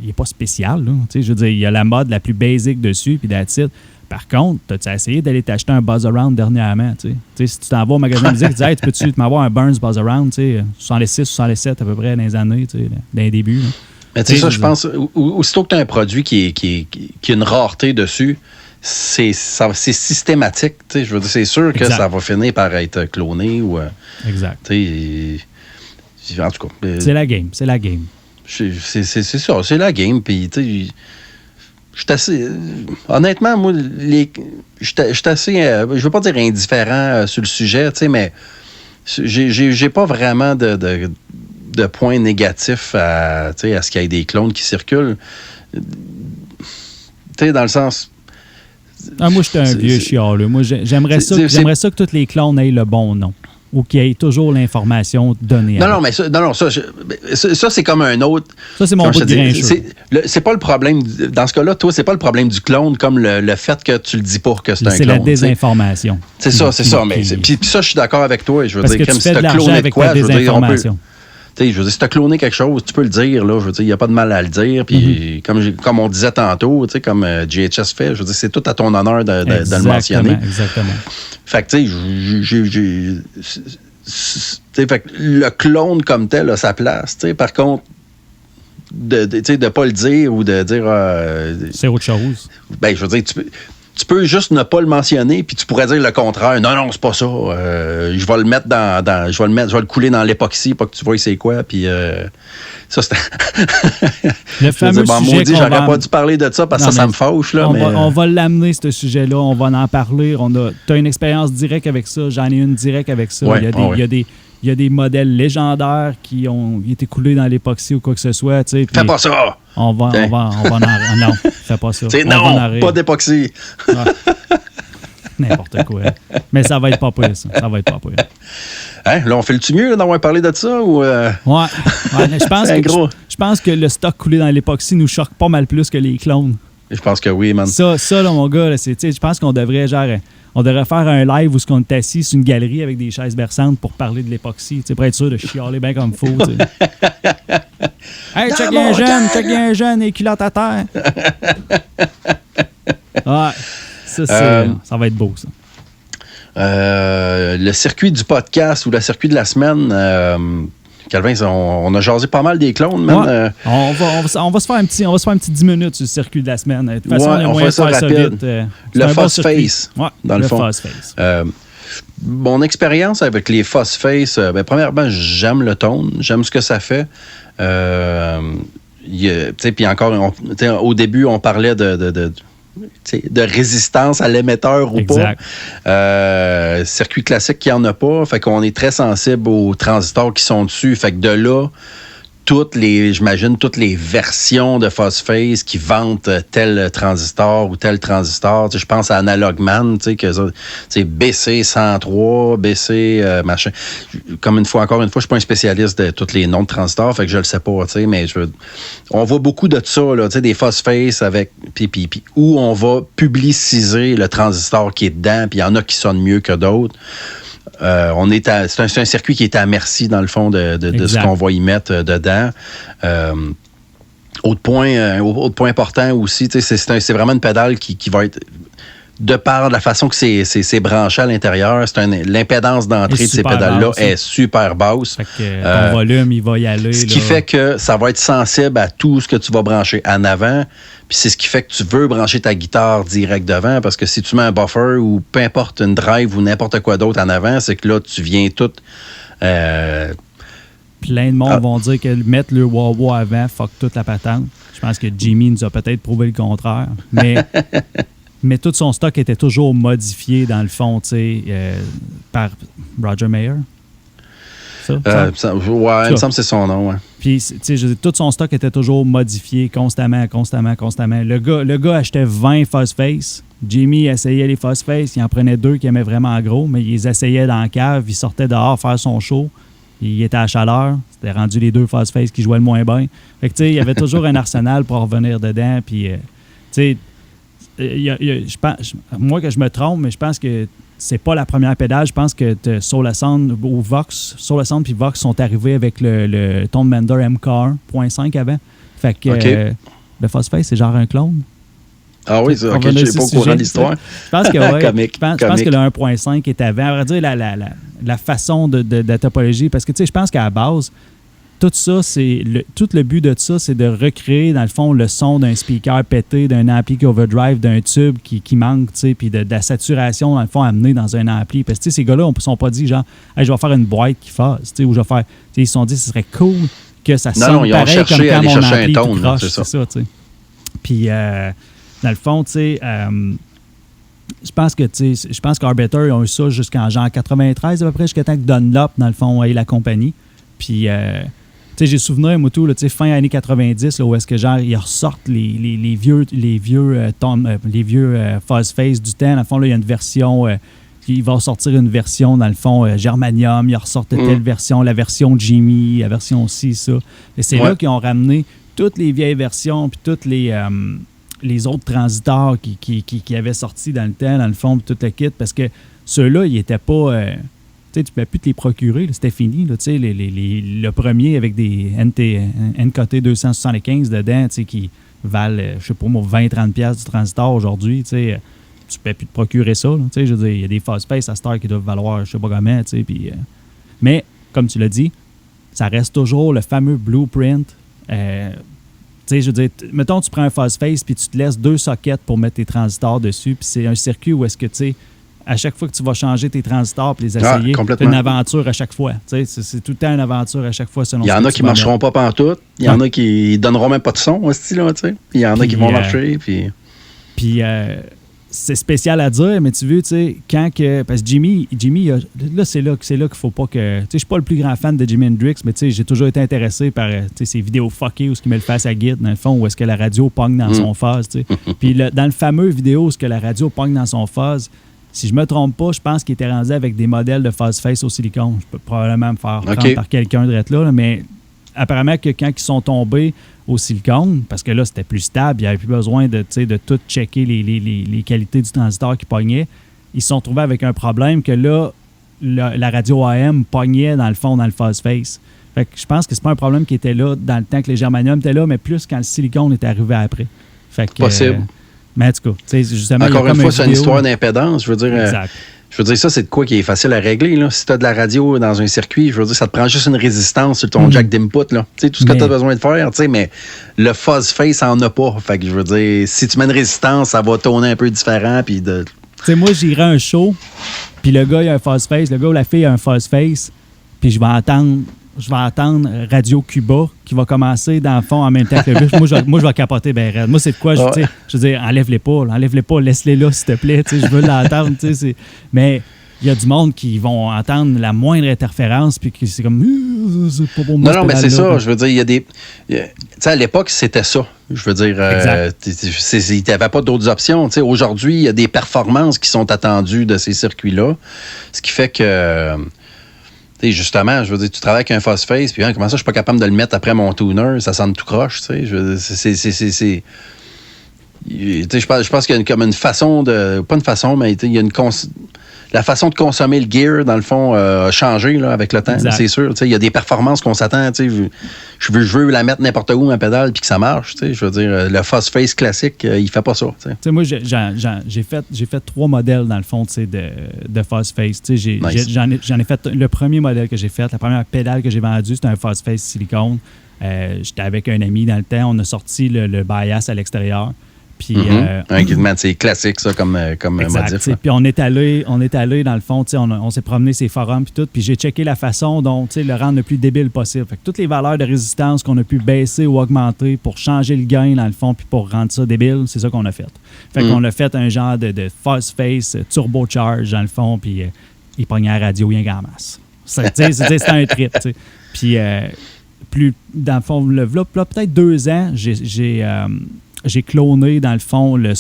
n'est pas spécial. Là. Je veux dire, il y a la mode la plus basic dessus, puis that's it. Par contre, as-tu essayé d'aller t'acheter un Buzz Around dernièrement? Si tu t'en vas au magasin de musique, tu dis, hey, tu peux-tu m'avoir un Burns Buzz Around, 66, 67 à peu près dans les années, dans les débuts. Là. Mais tu sais, ça, je pense, aussitôt que tu as un produit qui a une rareté dessus, c'est systématique. Je veux dire, c'est sûr que ça va finir par être cloné ou. Exact. En tout cas. C'est la game. C'est ça, c'est la game. Puis, tu sais. Honnêtement, moi, je suis assez, je veux pas dire indifférent sur le sujet, mais j'ai pas vraiment de points négatifs à ce qu'il y ait des clones qui circulent. Dans le sens... moi, j'étais un vieux chialeux. Moi, j'aimerais ça que tous les clones aient le bon nom. Ou qu'il y ait toujours l'information donnée. Ça, c'est comme un autre... Ça, c'est mon bout de grincheux. C'est pas le problème... Dans ce cas-là, toi, c'est pas le problème du clone comme le fait que tu le dis pas que c'est un clone. C'est la désinformation. C'est ça. Mais puis ça, je suis d'accord avec toi. Je veux dire, comme si tu as cloné de quoi, je veux dire, on peut... Je veux dire, si tu as cloné quelque chose, tu peux le dire. Là, je veux dire, il n'y a pas de mal à le dire. Puis, comme on disait tantôt, comme GHS fait, je veux dire, c'est tout à ton honneur de le mentionner. Exactement. Fait que, tu sais, le clone comme tel a sa place. Par contre, de pas le dire ou de dire... c'est autre chose. Ben, je veux dire, tu peux juste ne pas le mentionner, puis tu pourrais dire le contraire. Non, c'est pas ça. Je vais le mettre je vais le couler dans l'époxy pour que tu vois c'est quoi, puis ça, c'était... Le fameux sujet maudit, j'aurais pas dû parler de ça, parce que ça me fâche, là. On va l'amener, ce sujet-là, on va en parler. Tu as une expérience directe avec ça, j'en ai une directe avec ça. Ouais, il y a des modèles légendaires qui ont été coulés dans l'époxy ou quoi que ce soit. Tu sais, fais pas ça! On va non, fais pas ça. Non, pas d'époxy. Ouais. N'importe quoi. Mais ça va être pas pire, ça. Ça va être pas pire. Hein? Là, on fait-tu mieux d'avoir parlé de ça? Ou Ouais, je pense que le stock coulé dans l'époxy nous choque pas mal plus que les clones. Je pense que oui, man. Ça là, mon gars, là, je pense qu'on devrait faire un live où on est assis sur une galerie avec des chaises berçantes pour parler de l'époxy, pour être sûr de chialer bien comme il faut. Hey, check un jeune, et culottes à terre. Ouais, ça va être beau, ça. Le circuit du podcast ou le circuit de la semaine, Calvin, on a jasé pas mal des clones, man. Ouais. On va se faire un petit 10 minutes sur le circuit de la semaine. De toute façon, on fait ça rapide. Le Fuzz Face, dans le fond. Fuzz Face. Mon expérience avec les Fuzz Face, premièrement, j'aime le tone, j'aime ce que ça fait. Puis encore, au début, on parlait de résistance à l'émetteur ou exact. Pas. Circuit classique qui en a pas, fait qu'on est très sensible aux transistors qui sont dessus. Fait que de là, j'imagine toutes les versions de Phosphase qui vantent tel transistor ou tel transistor. Je pense à Analogman, que BC 103, BC machin. Encore une fois, je suis pas un spécialiste de tous les noms de transistors, fait que je le sais pas, mais on voit beaucoup de ça, là, des Phosphase avec puis où on va publiciser le transistor qui est dedans, puis il y en a qui sonnent mieux que d'autres. C'est un circuit qui est à merci, dans le fond, de ce qu'on va y mettre dedans. Autre point important aussi, c'est vraiment une pédale qui va être, de par la façon que c'est branché à l'intérieur, l'impédance d'entrée de ces pédales-là est super basse. Fait que ton volume, il va y aller. Ce qui fait que ça va être sensible à tout ce que tu vas brancher en avant. Puis c'est ce qui fait que tu veux brancher ta guitare direct devant, parce que si tu mets un buffer ou peu importe une drive ou n'importe quoi d'autre en avant, c'est que là, tu viens tout... Plein de monde vont dire que mettre le wah-wah avant, fuck toute la patente. Je pense que Jimmy nous a peut-être prouvé le contraire. Mais tout son stock était toujours modifié, dans le fond, par Roger Mayer. Il me semble que c'est son nom, ouais. Puis, tout son stock était toujours modifié constamment. Le gars achetait 20 Fuzz Face. Jimmy essayait les Fuzz Face. Il en prenait 2 qu'il aimait vraiment gros, mais il les essayait dans la cave. Il sortait dehors faire son show. Il était à la chaleur. C'était rendu les 2 Fuzz Face qui jouaient le moins bien. Fait que, il y avait toujours un arsenal pour revenir dedans. Puis, je pense, moi que je me trompe, mais je pense que c'est pas la première pédale. Je pense que Soul Sound ou Vox, Soul Sound puis Vox sont arrivés avec le Tone Bender MKR 0.5 avant. Fait que le Fuzz Face, c'est genre un clone. Ah oui, ça, je sais pas au courant de l'histoire. Je pense que je pense que le 1.5 est avant. À vrai dire, la façon de la topologie, parce que je pense qu'à la base, tout ça, tout le but de ça, c'est de recréer, dans le fond, le son d'un speaker pété, d'un ampli qui overdrive, d'un tube qui manque, puis de la saturation, dans le fond, amenée dans un ampli. Parce que ces gars-là, ne sont pas dit, genre, hey, je vais faire une boîte qui fasse, ou je vais faire... Ils se sont dit, ce serait cool que ça sonne pareil comme quand mon ampli tout croche, c'est ça, tu sais. Puis, dans le fond, tu sais... je pense qu'Arbiter, ils ont eu ça jusqu'en genre 93 à peu près, jusqu'à temps que Dunlop, dans le fond, ait la compagnie. Puis... j'ai souvenir, moi, tout, fin années 90, là, où est-ce que genre, ils ressortent les vieux Fuzz Face du temps. Dans le fond, là, il y a une version, il va sortir une version, dans le fond, Germanium, ils ressortent telle version, la version Jimmy, la version ci, ça. Et c'est là qu'ils ont ramené toutes les vieilles versions, puis toutes les autres transistors qui avaient sorti dans le temps, dans le fond, puis tout le kit, parce que ceux-là, ils n'étaient pas... tu ne pouvais plus te les procurer, là, c'était fini. Là, le premier avec des NKT 275 dedans qui valent, je sais pas moi, 20-30$ du transistor aujourd'hui. Tu ne peux plus te procurer ça. Je veux dire, il y a des Fuzz Face à Star qui doivent valoir je sais pas comment. Mais, comme tu l'as dit, ça reste toujours le fameux blueprint sais, je veux dire, mettons, tu prends un fuzz face puis tu te laisses 2 sockets pour mettre tes transistors dessus, puis c'est un circuit où est-ce que, tu sais, à chaque fois que tu vas changer tes transistors et les essayer, c'est une aventure à chaque fois. Tu sais, c'est tout le temps une aventure à chaque fois. Il y en a qui ne marcheront pas pantoute. Il y en a qui ne donneront même pas de son, ce style-là. Il y en a qui vont marcher. Puis c'est spécial à dire, mais tu veux, tu sais, quand que. Parce que Jimmy là, c'est là qu'il ne faut pas que. Tu sais, je suis pas le plus grand fan de Jimi Hendrix, mais tu sais, j'ai toujours été intéressé par ces vidéos fuckées où ce qu'il met le face à guide, dans le fond, où est-ce que la radio pogne dans son fuzz. Tu sais. Puis dans le fameux vidéo où est-ce que la radio pogne dans son fuzz, si je me trompe pas, je pense qu'il était rendu avec des modèles de fuzz face au silicone. Je peux probablement me faire prendre par quelqu'un de là, mais apparemment que quand ils sont tombés au silicone, parce que là, c'était plus stable, il n'y avait plus besoin de tout checker les qualités du transistor qui pognait, ils se sont trouvés avec un problème que là, la radio AM pognait dans le fond, dans le fuzz face. Fait que je pense que c'est pas un problème qui était là dans le temps que les germanium étaient là, mais plus quand le silicone est arrivé après. Fait que, possible. Mais en tout cas, justement, encore une fois, c'est une histoire d'impédance. Je veux dire, ça, c'est de quoi qui est facile à régler. Là. Si tu as de la radio dans un circuit, je veux dire, ça te prend juste une résistance sur ton jack d'input. Là. Tu sais, tout ce que tu as besoin de faire, tu sais, mais le fuzz face en a pas. Fait que je veux dire, si tu mets une résistance, ça va tourner un peu différent. Puis tu sais, moi, j'irai à un show, puis le gars, il a un fuzz face, le gars ou la fille a un fuzz face, puis je vais entendre Radio Cuba qui va commencer dans le fond en même temps que le bus. Moi, je vais capoter ben raide. Moi, c'est de quoi? Je veux dire, enlève-les pas, laisse-les là, s'il te plaît. Je veux l'entendre. Mais il y a du monde qui vont entendre la moindre interférence puis c'est comme c'est pas pour moi. Non, mais c'est ça. Je veux dire, il y a des. Tu sais, à l'époque, c'était ça. Je veux dire, il n'y avait pas d'autres options. T'sais, aujourd'hui, il y a des performances qui sont attendues de ces circuits-là. Ce qui fait que. T'sais, justement, je veux dire, tu travailles avec un fuzz face, puis comment ça, je suis pas capable de le mettre après mon tuner, ça sonne tout croche, tu sais. Je pense qu'il y a comme une façon de. Pas une façon, mais il y a la façon de consommer le gear, dans le fond, a changé là, avec le temps, c'est sûr. Il y a des performances qu'on s'attend. Je veux la mettre n'importe où, ma pédale, puis que ça marche. Je veux dire, le fuzz face classique, il fait pas ça. Moi, j'ai fait 3 modèles, dans le fond, de fuzz face. J'en ai fait le premier modèle que j'ai fait, la première pédale que j'ai vendue, c'était un fuzz face silicone. J'étais avec un ami dans le temps, on a sorti le bias à l'extérieur. Puis, c'est classique, ça, comme modif. Puis on est allé, dans le fond, on s'est promené ces forums puis tout, puis j'ai checké la façon dont le rendre le plus débile possible. Fait que toutes les valeurs de résistance qu'on a pu baisser ou augmenter pour changer le gain, dans le fond, puis pour rendre ça débile, c'est ça qu'on a fait. Fait qu'on a fait un genre de fuzz face turbocharge, dans le fond, puis il pognait la radio bien en masse. C'était un trip, tu sais. Puis, dans le fond, peut-être 2 ans, j'ai cloné, dans le fond, le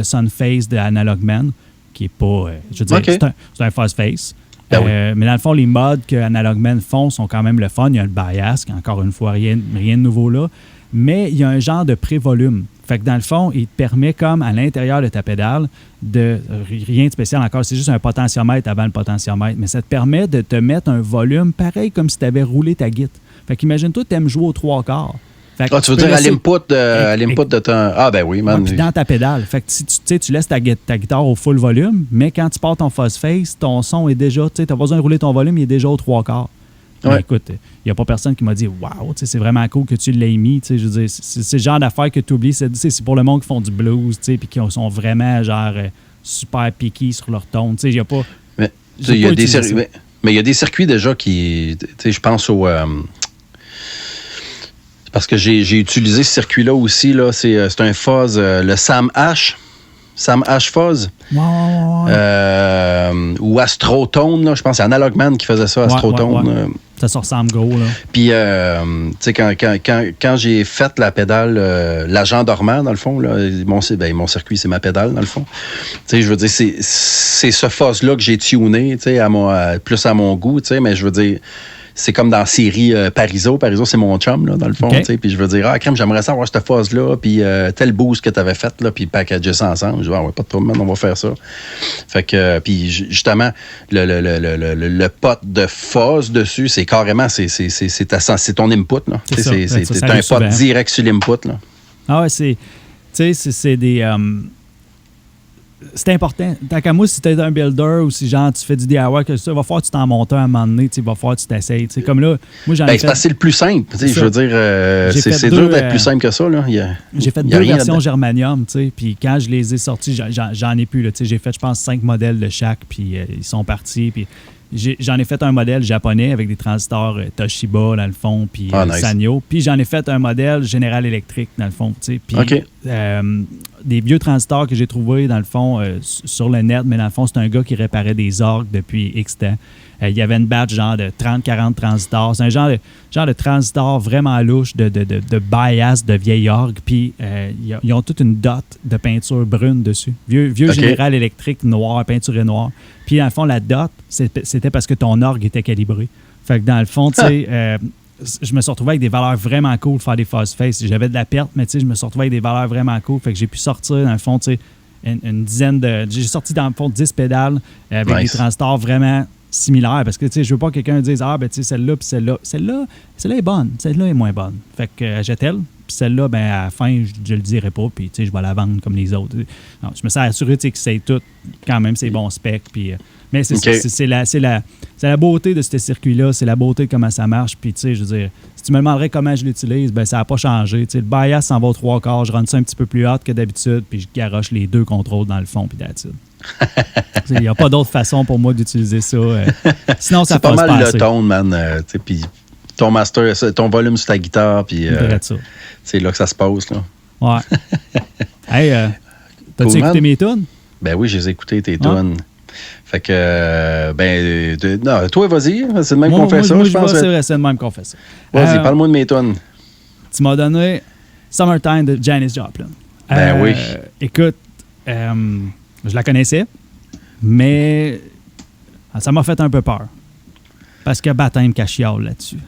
Sunface de Analog Man, qui est pas... je veux dire, c'est un fuzz face. Mais dans le fond, les mods que Analog Man font sont quand même le fun. Il y a le bias, qui encore une fois, rien de nouveau là. Mais il y a un genre de pré-volume. Fait que dans le fond, il te permet, comme à l'intérieur de ta pédale, de rien de spécial encore. C'est juste un potentiomètre avant le potentiomètre. Mais ça te permet de te mettre un volume pareil comme si tu avais roulé ta guitare. Fait qu'imagine-toi, tu aimes jouer aux 3 quarts. Tu veux dire à l'input de ton... Ah, ben oui, man. Puis dans ta pédale. Fait que si tu laisses ta guitare au full volume, mais quand tu pars ton fuzz face, ton son est déjà... Tu n'as pas besoin de rouler ton volume, il est déjà aux 3 quarts. Ouais. Mais écoute, il n'y a pas personne qui m'a dit « Wow, c'est vraiment cool que tu l'aies mis. » Je veux dire, c'est le genre d'affaires que tu oublies. C'est pour le monde qui font du blues, puis qui sont vraiment genre super picky sur leur tone. Il n'y a pas... Mais il y a des circuits déjà qui... Je pense au... Parce que j'ai utilisé ce circuit-là aussi. Là, c'est un fuzz, le Sam Ash Fuzz. Ou Astrotone, là, je pense que c'est Analog Man qui faisait ça, Astrotone. Ça se ressemble gros. Là. Puis, tu sais, quand j'ai fait la pédale, l'agent dormant, dans le fond, là, mon circuit, c'est ma pédale, dans le fond. Tu sais, je veux dire, c'est ce fuzz-là que j'ai tuné, tu sais, plus à mon goût, tu sais, mais je veux dire... C'est comme dans la série Pariso. Pariso, c'est mon chum, là, dans le fond. Puis je veux dire, crème, j'aimerais ça avoir cette phase-là, puis tel boost que tu avais fait, là, puis packager ça ensemble. Je dis, ouais, pas de problème, on va faire ça. Fait que, puis justement, le pot de phase dessus, c'est carrément, c'est ton input, là. C'est un pot direct sur l'input, là. Ah ouais, c'est des... c'est important. Tant qu'à moi, si tu es un builder ou si genre tu fais du DIY, que ça, il va falloir que tu t'en montes un à un moment donné, il va falloir que tu t'essayes. Comme là, moi j'en ai fait. C'est le plus simple. Je veux dire, c'est dur d'être plus simple que ça. Là. J'ai fait 2 versions Germanium, puis quand je les ai sortis, j'en ai plus. Là, j'ai fait, je pense, 5 modèles de chaque, puis ils sont partis. Puis j'en ai fait un modèle japonais avec des transistors Toshiba, dans le fond, puis nice. Sanyo. Puis j'en ai fait un modèle General Electric, dans le fond. Puis des vieux transistors que j'ai trouvés, dans le fond, sur le net, mais dans le fond, c'est un gars qui réparait des orgues depuis X temps. Il y avait une batch genre de 30-40 transistors. C'est un genre de transistor vraiment louche de bias de vieille orgue. Puis ils ont toute une dot de peinture brune dessus. Vieux General Electric noir, peinturé noir. Puis dans le fond, la dot, c'était parce que ton orgue était calibré. Fait que dans le fond, tu sais, je me suis retrouvé avec des valeurs vraiment cool pour faire des fuzz face. J'avais de la perte, mais tu sais, je me suis retrouvé avec des valeurs vraiment cool. Fait que j'ai pu sortir, dans le fond, tu sais, une dizaine de... J'ai sorti, dans le fond, 10 pédales avec des transistors vraiment similaires. Parce que, tu sais, je veux pas que quelqu'un dise « Ah, ben tu sais, celle-là, puis celle-là. Celle-là est bonne. Celle-là est moins bonne. » Fait que j'ai-elle. Puis celle-là, ben à la fin, je le dirai pas. Puis, tu sais, je vais la vendre comme les autres. Non, je me suis assuré, tu sais, que c'est tout, quand même, c'est bon spec. Puis... mais c'est la beauté de ce circuit-là, c'est la beauté de comment ça marche. Puis, tu sais, je veux dire, si tu me demanderais comment je l'utilise, ben ça n'a pas changé. Tu sais, le bias s'en va aux 3/4, je rends ça un petit peu plus hard que d'habitude, puis je garoche les 2 contrôles dans le fond, puis that's it. Il n'y a pas d'autre façon pour moi d'utiliser ça. Sinon, ça passe pas. C'est pas mal le tone, man. Puis ton master, ton volume sur ta guitare, puis c'est là que ça se passe. Là. Ouais. Hey, t'as-tu écouté mes tunes? Ben oui, j'ai écouté tes tunes. Fait que, non, toi, vas-y. C'est le même qu'on fait ça, je pense. C'est le même qu'on fait ça. Vas-y, parle-moi de mes tunes. Tu m'as donné Summertime de Janis Joplin. Ben oui. Écoute, je la connaissais, mais ça m'a fait un peu peur. Parce que baptême cachiole là-dessus.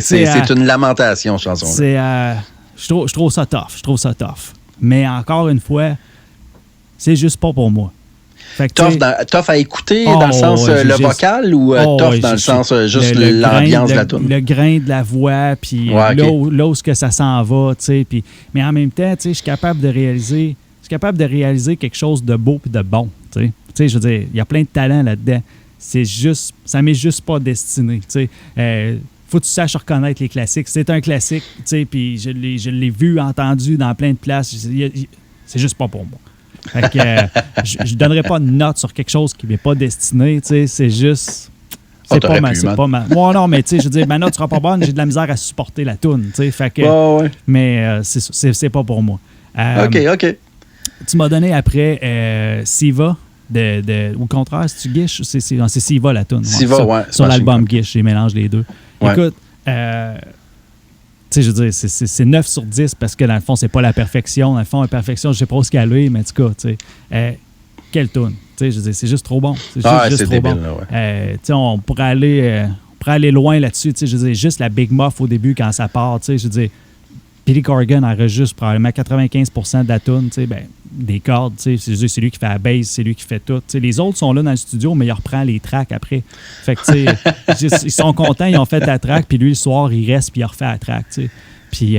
C'est une lamentation, cette chanson-là. Je trouve ça tough. Mais encore une fois, c'est juste pas pour moi. Tough à écouter dans le sens le vocal ou tough dans le sens juste l'ambiance de la tune? Le grain de la voix, puis là où ce que ça s'en va, tu sais. Mais en même temps, tu sais, je suis capable de réaliser quelque chose de beau et de bon, tu sais. Tu sais, je veux dire, il y a plein de talent là-dedans. C'est juste, ça m'est juste pas destiné, tu sais. Faut que tu saches reconnaître les classiques. C'est un classique, tu sais, puis je l'ai vu, entendu dans plein de places. C'est juste pas pour moi. Fait que je donnerais pas de note sur quelque chose qui m'est pas destiné, tu sais, c'est juste... C'est pas mal. Moi, non, mais tu sais, je veux dire, ma note sera pas bonne, j'ai de la misère à supporter la toune, tu sais, fait que... Mais c'est pas pour moi. OK. Tu m'as donné après Siva, ou au contraire, si tu guiches, c'est Siva la toune. Siva, sur l'album Guiche, j'ai mélange les deux. Ouais. Écoute, tu sais, je veux dire, c'est 9 sur 10 parce que dans le fond, c'est pas la perfection. Dans le fond, la perfection, je sais pas où ce qu'elle est, mais en tout cas, tu sais, quelle toune. Tu sais, je veux dire, c'est juste trop bon. C'est juste trop débile, bon. Tu sais, on pourrait aller loin là-dessus. Tu sais, je veux dire, juste la Big Muff au début quand ça part. Tu sais, je veux dire, Billy Corgan enregistre probablement 95% de la toune, tu sais, ben, des cordes, tu sais, c'est lui qui fait la bass, c'est lui qui fait tout. Tu sais, les autres sont là dans le studio, mais il reprend les tracks après. Fait que, tu sais, ils sont contents, ils ont fait la track, puis lui, le soir, il reste, puis il refait la track, tu sais. Puis,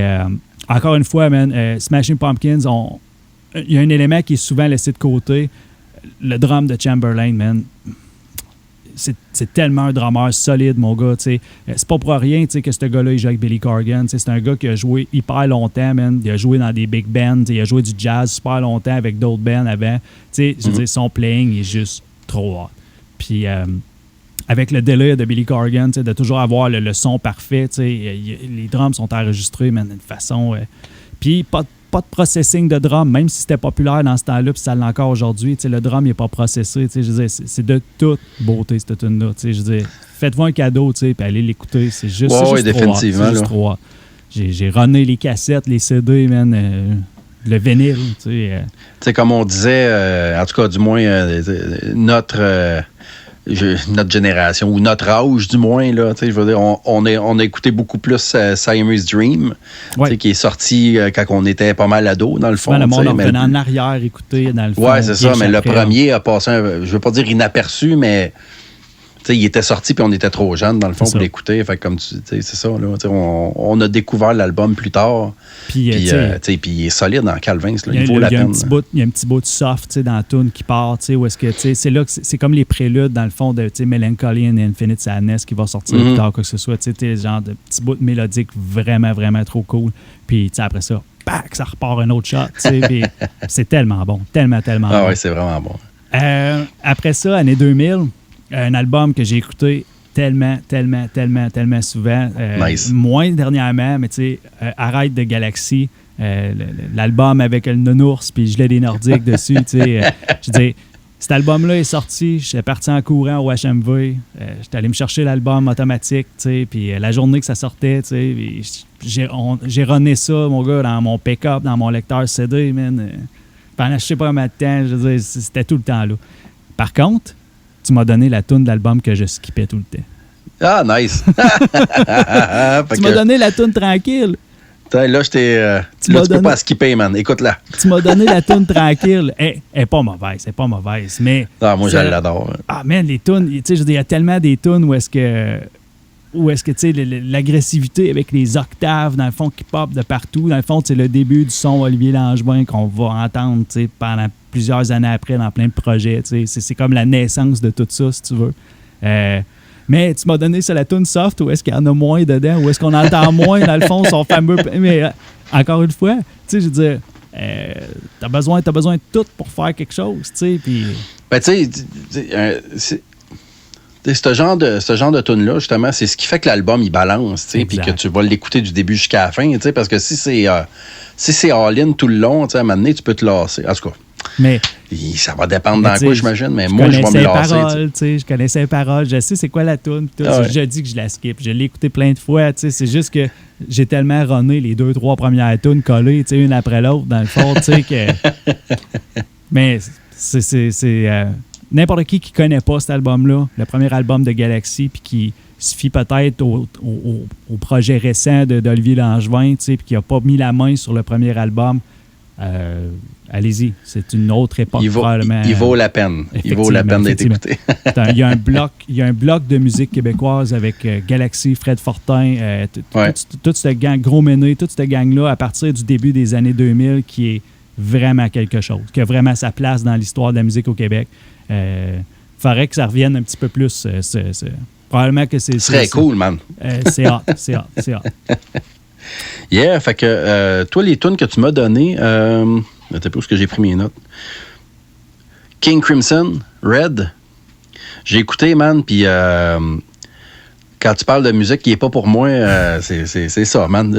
encore une fois, man, Smashing Pumpkins, il y a un élément qui est souvent laissé de côté, le drum de Chamberlain, man. C'est tellement un drummer solide, mon gars. T'sais. C'est pas pour rien que ce gars-là, il joue avec Billy Corgan. T'sais. C'est un gars qui a joué hyper longtemps, man. Il a joué dans des big bands. Il a joué du jazz super longtemps avec d'autres bands avant. Je veux dire, son playing est juste trop hot. Puis, avec le délire de Billy Corgan, de toujours avoir le son parfait, les drums sont enregistrés, man, d'une façon... Puis, pas de processing de drum, même si c'était populaire dans ce temps-là, puis ça l'est encore aujourd'hui. Le drum n'est pas processé. Je veux dire, c'est de toute beauté, cette tune-là. Je veux dire, faites-vous un cadeau, puis allez l'écouter. C'est juste, définitivement. C'est juste trop hot. J'ai runné les cassettes, les CD, man, le vinyle. Tu sais, comme on disait, en tout cas, du moins, notre génération, ou notre âge du moins, là, je veux dire, on a écouté beaucoup plus Siamese Dream, qui est sorti quand on était pas mal ado, dans le fond. Le monde revenait en arrière, écouter, dans le fond. Ouais, c'est ça, mais le premier a passé, je veux pas dire inaperçu, mais sais, il était sorti puis on était trop jeunes, dans le fond, pour l'écouter. Fait que comme tu sais, c'est ça, là. On a découvert l'album plus tard. Puis il est solide en Calvins, là. Il vaut la peine. Il y a un petit bout de soft dans la tune qui part, où est-ce que c'est là que c'est comme les préludes, dans le fond, de Melancholy and Infinite Sadness qui va sortir plus tard, quoi que ce soit. Tu sais, genre de petits bouts de mélodiques vraiment, vraiment trop cool. Puis après ça, back, ça repart un autre shot. Puis c'est tellement bon. Tellement bon. Ah oui, c'est vraiment bon. Après ça, année 2000, un album que j'ai écouté tellement souvent. Nice. Moins dernièrement, mais tu sais, Arrête de Galaxy, l'album avec le nounours puis Gilet des Nordiques dessus. Tu sais, je veux dire, cet album-là est sorti, j'étais parti en courant au HMV, j'étais allé me chercher l'album automatique, tu sais, puis la journée que ça sortait, tu sais, j'ai runné ça, mon gars, dans mon pick-up, dans mon lecteur CD, man. Pendant je sais pas combien de temps, je veux dire, c'était tout le temps là. Par contre, tu m'as donné la toune de l'album que je skippais tout le temps. Ah, nice! Tu m'as donné la toune tranquille. Là, tu peux pas skipper, man. Écoute-la. Tu m'as donné la toune tranquille. Elle est pas mauvaise, mais... Ah, moi, je l'adore. Ah, man, les tounes, tu sais, je veux dire, il y a tellement des tounes où est-ce que tu sais, l'agressivité avec les octaves, dans le fond, qui pop de partout. Dans le fond, c'est le début du son Olivier Langevin qu'on va entendre, tu sais, pendant plusieurs années après dans plein de projets. Tu sais, c'est comme la naissance de tout ça, si tu veux. Mais tu m'as donné sur la tune soft, où est-ce qu'il y en a moins dedans, où est-ce qu'on entend moins, dans le fond, son fameux... Mais encore une fois, tu sais, je veux dire, t'as besoin de tout pour faire quelque chose, tu sais, puis... Ben, tu sais, ce genre de tune-là, justement, c'est ce qui fait que l'album, il balance, tu sais, puis que tu vas l'écouter du début jusqu'à la fin, tu sais, parce que si c'est all-in tout le long, tu sais, à un moment donné, tu peux te lasser. En tout cas, mais ça va dépendre dans quoi, j'imagine, mais moi, je vais me lasser. Je connaissais les paroles, je sais c'est quoi la tune, je dis que je la skip, je l'ai écouté plein de fois, tu sais, c'est juste que j'ai tellement runné les 2-3 premières tunes collées, tu sais, une après l'autre, dans le fond, tu sais, que... Mais c'est n'importe qui connaît pas cet album-là, le premier album de Galaxy, puis qui se fie peut-être au projet récent d'Olivier Langevin, tu sais, puis qui n'a pas mis la main sur le premier album, allez-y, c'est une autre époque probablement. Il vaut la peine. Il vaut la peine d'être écouté. Il y a un bloc de musique québécoise avec Galaxy, Fred Fortin, tout ce gang, Gros Méné, toute cette gang-là, à partir du début des années 2000, qui est vraiment quelque chose, qui a vraiment sa place dans l'histoire de la musique au Québec. Faudrait que ça revienne un petit peu plus. Probablement que c'est... Très cool, man. C'est hot. Yeah, fait que toi, les tunes que tu m'as données, t'as pas où est-ce que j'ai pris mes notes. King Crimson, Red. J'ai écouté, man, puis quand tu parles de musique qui n'est pas pour moi, c'est ça, man.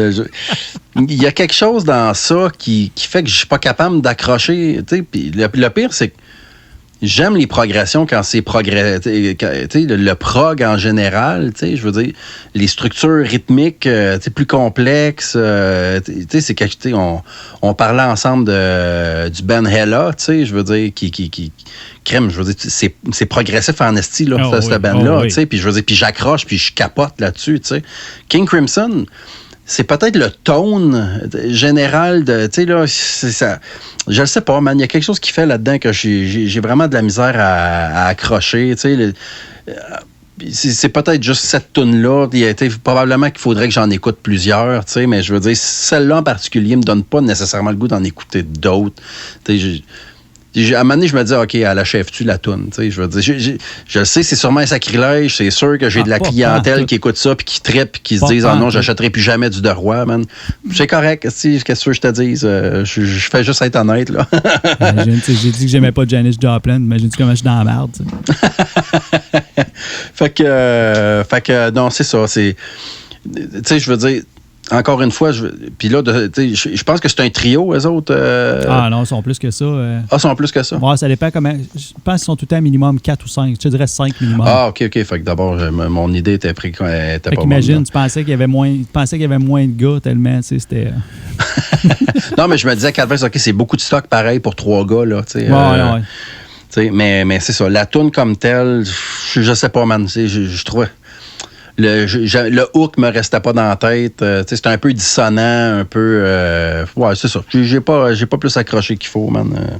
Il y a quelque chose dans ça qui fait que je suis pas capable d'accrocher. Puis le pire, c'est que j'aime les progressions quand c'est le prog en général, je veux dire, les structures rythmiques plus complexes. C'est que on parlait ensemble du Ben Hella, je veux dire, qui crème, je veux dire, c'est progressif en esti, là, ce band-là, puis je veux dire, puis j'accroche, puis je capote là-dessus, King Crimson, c'est peut-être le tone général de, tu sais, là, c'est ça. Je le sais pas, man. Il y a quelque chose qui fait là-dedans que j'ai vraiment de la misère à accrocher, tu sais. C'est peut-être juste cette toune-là. Probablement qu'il faudrait que j'en écoute plusieurs, tu sais, mais je veux dire, celle-là en particulier me donne pas nécessairement le goût d'en écouter d'autres. Tu sais, à un moment donné, je me dis, OK, elle achève-tu la toune? Je veux dire, je le sais, c'est sûrement un sacrilège. C'est sûr que j'ai de la clientèle qui écoute ça, puis qui trippe, puis qui se disent, non, j'achèterai plus jamais du De Roi, man. C'est correct. Qu'est-ce que je te dise? Je fais juste être honnête, là. J'ai dit que j'aimais pas Janis Joplin. Imagine-tu comment je suis dans la merde, fait que, non, c'est ça. Tu sais, je veux dire, encore une fois, puis là, je pense que c'est un trio, eux autres. Ah non, ils sont plus que ça. Ils sont plus que ça? Ouais, ça dépend comment. Je pense qu'ils sont tout le temps minimum 4 ou 5. Je te dirais 5 minimum. Ah, OK. Fait que d'abord, mon idée était prise. Fait qu'imagine, tu pensais qu'il y avait moins de gars tellement, tu sais, c'était... Non, mais je me disais qu'à OK, c'est beaucoup de stock pareil pour 3 gars, là, tu sais. Ouais. Mais c'est ça. La toune comme telle, je sais pas, man. Je trouvais... Le hook me restait pas dans la tête. C'était un peu dissonant, un peu... ouais, c'est ça. J'ai pas plus accroché qu'il faut, man.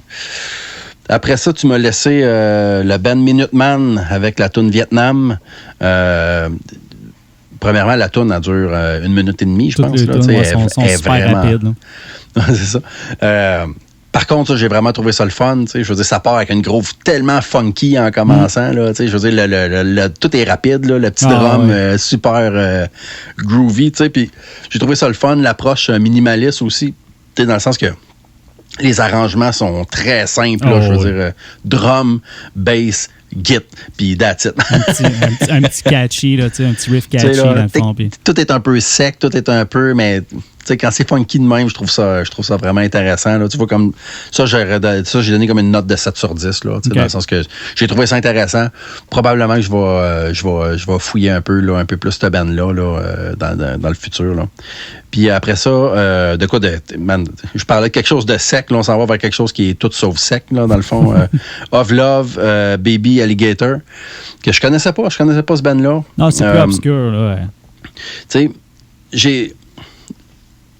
Après ça, tu m'as laissé le band Minuteman avec la tune Vietnam. Premièrement, la tune, elle dure 1 minute et demie, je pense. Toutes les tunes sont super vraiment rapides. c'est ça. Par contre, ça, j'ai vraiment trouvé ça le fun. Je veux dire, ça part avec une groove tellement funky en commençant. Là, je veux dire, tout est rapide. Là, le petit drum super groovy. Puis j'ai trouvé ça le fun. L'approche minimaliste aussi. Dans le sens que les arrangements sont très simples. Là, je veux dire, drum, bass, git, puis that's it. un petit catchy, là, un petit riff catchy là, dans le fond. Puis... Tout est un peu sec, tout est un peu, mais quand c'est funky de même, je trouve ça vraiment intéressant. Là. Tu vois, comme ça, j'ai donné comme une note de 7 sur 10, là, dans le sens que j'ai trouvé ça intéressant. Probablement que je vais fouiller un peu plus cette band-là dans le futur. Là. Puis après ça, je parlais de quelque chose de sec, là, on s'en va vers quelque chose qui est tout sauf sec, là, dans le fond. Of Love, Baby Alligator, que je connaissais pas ce band-là. Non, c'est plus obscur, là. Ouais. Tu sais, j'ai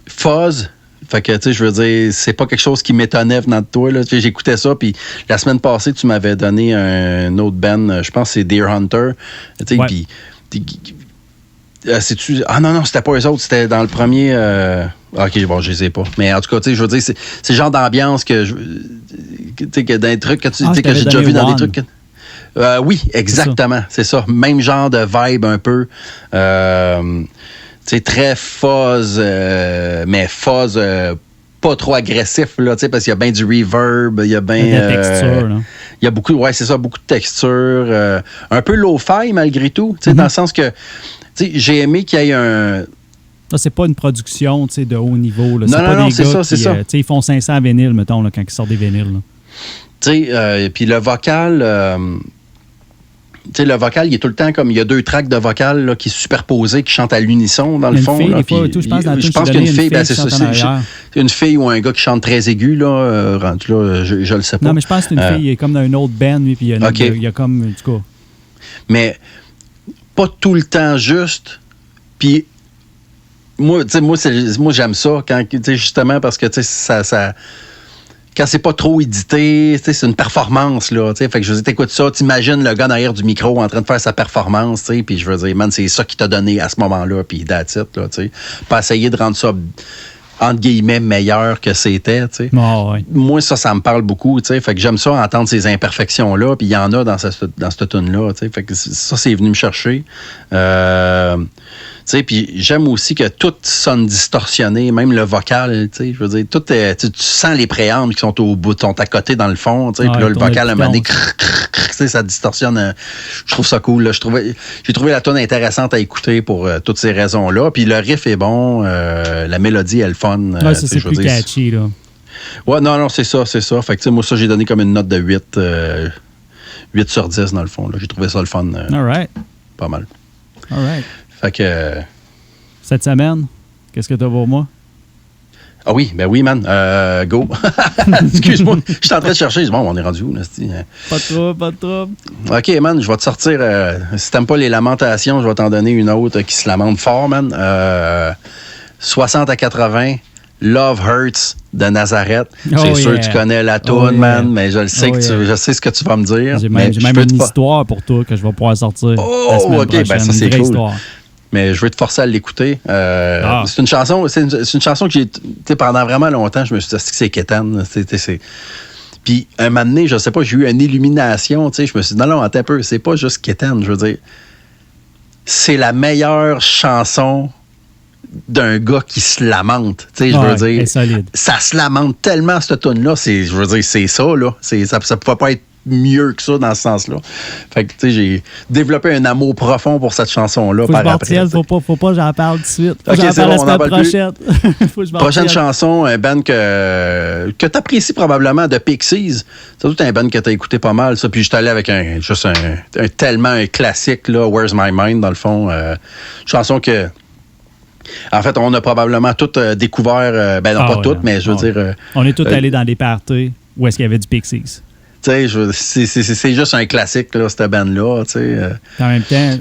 Fuzz, fait que, tu sais, je veux dire, c'est pas quelque chose qui m'étonnait venant de toi, là. Tu sais, j'écoutais ça, puis la semaine passée, tu m'avais donné un autre band, je pense que c'est Deer Hunter, tu sais, puis... c'est-tu... Ah non, c'était pas eux autres, c'était dans le premier... OK, bon, je les ai pas. Mais en tout cas, tu sais, je veux dire, c'est le genre d'ambiance que dans des trucs que que j'ai déjà vu dans des trucs... oui, exactement, c'est ça. Même genre de vibe un peu. C'est très fuzz, mais fuzz pas trop agressif, là, parce qu'il y a bien du reverb, il y a bien... Il y a de la texture, là. Il y a beaucoup, c'est ça, beaucoup de texture. Un peu lo-fi, malgré tout, dans le sens que j'ai aimé qu'il y ait un... Ça, c'est pas une production de haut niveau. Là. Non, c'est ça, c'est ça. Ils font 500 à vinyle, mettons, là, quand ils sortent des vinyles. Puis le vocal... le vocal, il est tout le temps comme... Il y a 2 tracks de vocal là, qui sont superposés, qui chantent à l'unisson, dans le fond. Fille, là, je pense qu'une fille, c'est une fille ou un gars qui chante très aigu, là, rendu là, je le sais pas. Non, mais je pense que c'est une fille, il est comme dans une autre band, puis il y a comme... En tout cas... Mais pas tout le temps juste. Puis moi j'aime ça, quand, justement, parce que ça quand c'est pas trop édité, c'est une performance, là. Fait que je veux dire, t'écoutes ça, t'imagines le gars derrière du micro en train de faire sa performance, puis je veux dire, man, c'est ça qui t'a donné à ce moment-là, puis that's it, là, t'sais. Pas essayer de rendre ça, entre guillemets, meilleur que c'était, tu sais. Oh, ouais. Moi, ça me parle beaucoup, tu sais. Fait que j'aime ça, entendre ces imperfections-là, puis il y en a dans cette tune-là, tu sais. Fait que ça, c'est venu me chercher. Tu sais, puis j'aime aussi que tout sonne distorsionné, même le vocal, tu sais, je veux dire, tout est, tu sens les préambles qui sont au bout, sont à côté dans le fond, tu sais, puis là, le vocal, à un moment donné, tu sais, ça distorsionne. Je trouve ça cool, là. J'ai trouvé la tune intéressante à écouter pour toutes ces raisons-là, puis le riff est bon, la mélodie, elle est fun. Ouais, ça, c'est plus catchy, là. Ouais, non, c'est ça. Fait que, tu sais, moi, ça, j'ai donné comme une note de 8 sur 10, dans le fond, là. J'ai trouvé ça le fun. All right. Pas mal. All right. Fait que... Cette semaine, qu'est-ce que t'as pour moi? Ah oui, ben oui, man. Go. Excuse-moi, je suis en train de chercher. Bon, on est rendu où, là? Pas de trouble. OK, man, je vais te sortir... si t'aimes pas les lamentations, je vais t'en donner une autre qui se lamente fort, man. 60 à 80, Love Hurts de Nazareth. C'est sûr que tu connais la toune, man, mais je le sais je sais ce que tu vas me dire. J'ai même une histoire pour toi que je vais pouvoir sortir la semaine prochaine. Ben ça, c'est cool. Histoire. Mais je vais te forcer à l'écouter. C'est une chanson que j'ai... pendant vraiment longtemps, je me suis dit, c'est quétaine. Puis, un moment donné, je sais pas, j'ai eu une illumination. Je me suis dit, non, attends un peu, c'est pas juste quétaine. Je veux dire, c'est la meilleure chanson d'un gars qui se lamente. Je veux dire, ça se lamente tellement, cette tune-là. Je veux dire, c'est ça, là. Ça pouvait pas être mieux que ça dans ce sens-là. Fait que, tu sais, j'ai développé un amour profond pour cette chanson-là. Faut pas que j'en parle tout de suite. Okay, j'en parle la semaine prochaine. Prochaine chanson, un band que t'apprécies probablement, de Pixies. C'est tout un band que t'as écouté pas mal, ça. Puis je suis allé avec tellement un classique, là, Where's My Mind, dans le fond. Chanson que... En fait, on a probablement toutes découvert... pas toutes, mais je veux dire... on est tous allés dans des parties où est-ce qu'il y avait du Pixies. sais, c'est juste un classique, là, cette band-là, tu sais. En même temps,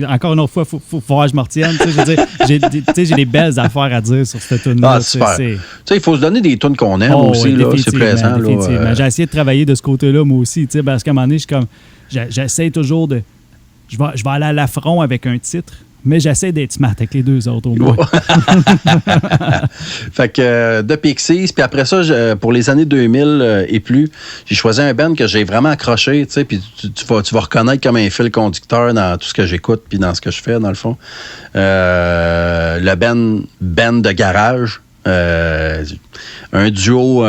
encore une autre fois, faut voir que je me retienne. Je veux dire, j'ai des belles affaires à dire sur cette tune-là. Ah, super. Tu sais, il faut se donner des tunes qu'on aime aussi, là. C'est plaisant, là. J'ai essayé de travailler de ce côté-là, moi aussi, tu sais, parce qu'à un moment donné, j'essaie toujours de... Je vais aller à l'affront avec un titre, mais j'essaie d'être smart avec les deux autres, au moins. Fait que The Pixies, puis après ça, pour les années 2000 et plus, j'ai choisi un band que j'ai vraiment accroché, tu sais, puis tu vas reconnaître comme un fil conducteur dans tout ce que j'écoute puis dans ce que je fais, dans le fond. Le band de garage, un duo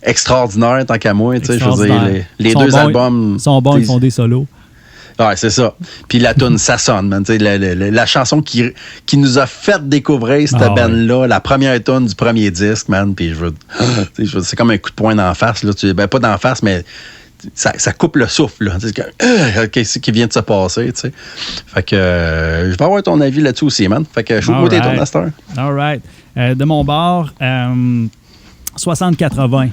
extraordinaire, tant qu'à moi, tu sais, je veux dire, les deux albums... Ils sont bons, ils font des solos. Ouais, c'est ça. Puis la tune, ça sonne, man. La chanson qui nous a fait découvrir cette band-là, la première tune du premier disque, man. Puis c'est comme un coup de poing d'en face. Là. Pas d'en face, mais ça coupe le souffle. Là. Qu'est-ce qui vient de se passer, tu sais. Fait que je vais avoir ton avis là-dessus aussi, man. Fait que shoot-moi tes tunes à cette heure. All right. De mon bord, 60-80,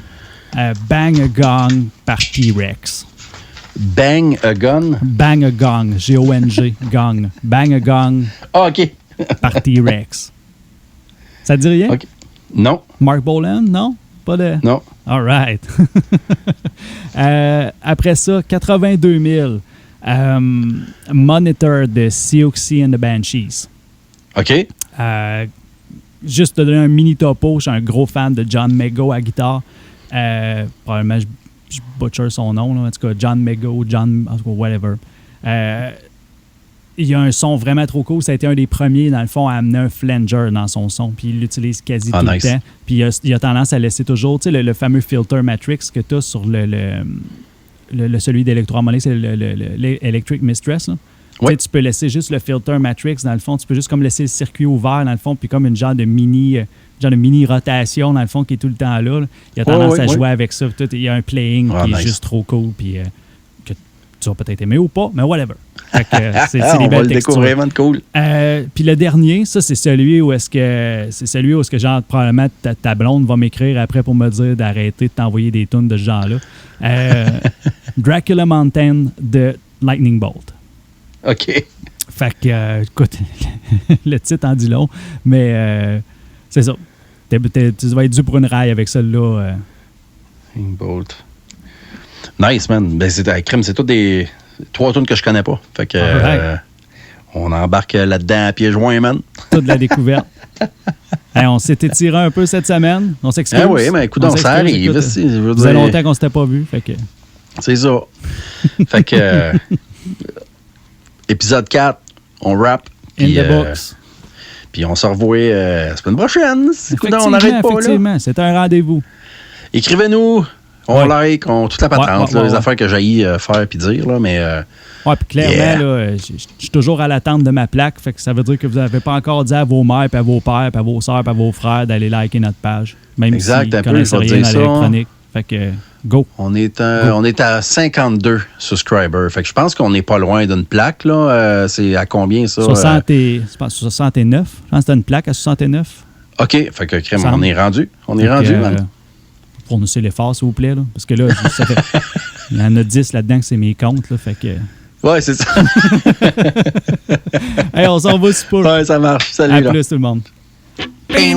Bang a Gong par T-Rex. Bang a Gun? Bang a Gong, G-O-N-G, Gong. Bang a Gong OK. par T-Rex. Ça te dit rien? Okay. Non. Mark Bolan, non? Pas de... Non. All right. Après ça, 82 000, Monitor de Siouxsie and the Banshees. OK. Juste te donner un mini topo, je suis un gros fan de John Mego à guitare. Probablement, je butcher son nom, là. En tout cas, John Mego, en tout cas, whatever. Il y a un son vraiment trop cool. Ça a été un des premiers, dans le fond, à amener un flanger dans son son. Puis il l'utilise quasi tout le temps. Puis il a tendance à laisser toujours, tu sais, le fameux filter Matrix que tu as sur celui d'Electro-Harmonic, c'est l'Electric Mistress, là. Oui. Tu peux laisser juste le filter Matrix, dans le fond. Tu peux juste comme laisser le circuit ouvert, dans le fond, puis comme une genre de mini rotation, dans le fond, qui est tout le temps là. Il a tendance à jouer avec ça. Tout. Il y a un playing qui est juste trop cool, puis que tu vas peut-être aimer ou pas, mais whatever. Fait que, c'est des belles textures. On va le découvrir, vraiment cool. Puis le dernier, ça, c'est celui où est-ce que genre, probablement, ta blonde va m'écrire après pour me dire d'arrêter de t'envoyer des tunes de ce genre-là. Dracula Mountain de Lightning Bolt. OK. Fait que, écoute, le titre en dit long, mais c'est ça. Tu vas être dû pour une raille avec celle-là. Bolt. Nice, man. Ben, c'est tous des 3 tunes que je connais pas. Fait que on embarque là-dedans à pieds joints, man. Toute la découverte. Hey, on s'est étiré un peu cette semaine. On s'excuse. Ah oui, mais écoute, ça arrive. Ça faisait longtemps qu'on s'était pas vu. Fait que... C'est ça. Fait que... épisode 4, on rap. In the box. Puis on se revoit la semaine prochaine. On n'arrête pas, effectivement, c'est un rendez-vous. Écrivez-nous, on like, toute la patente, les affaires que j'ai faire puis dire. Là, mais, puis clairement, là, je suis toujours à l'attente de ma plaque. Fait que ça veut dire que vous n'avez pas encore dit à vos mères, puis à vos pères, puis à vos soeurs, puis à vos frères d'aller liker notre page. Même exact, si connaissent rien dans l'électronique. Fait que... Go. On est à 52 subscribers. Fait que je pense qu'on n'est pas loin d'une plaque, là. C'est à combien, ça? 69. Je pense que c'est une plaque à 69. OK. Fait que, crème, on est rendu. On est rendu, man. Pour nous, c'est l'effort, s'il vous plaît, là. Parce que là, il y en a 10 là-dedans que c'est mes comptes, là. Fait que... Ouais, c'est ça. Hey, on s'en va super. Ouais, ça marche. Salut, à plus, tout le monde. Mm-hmm.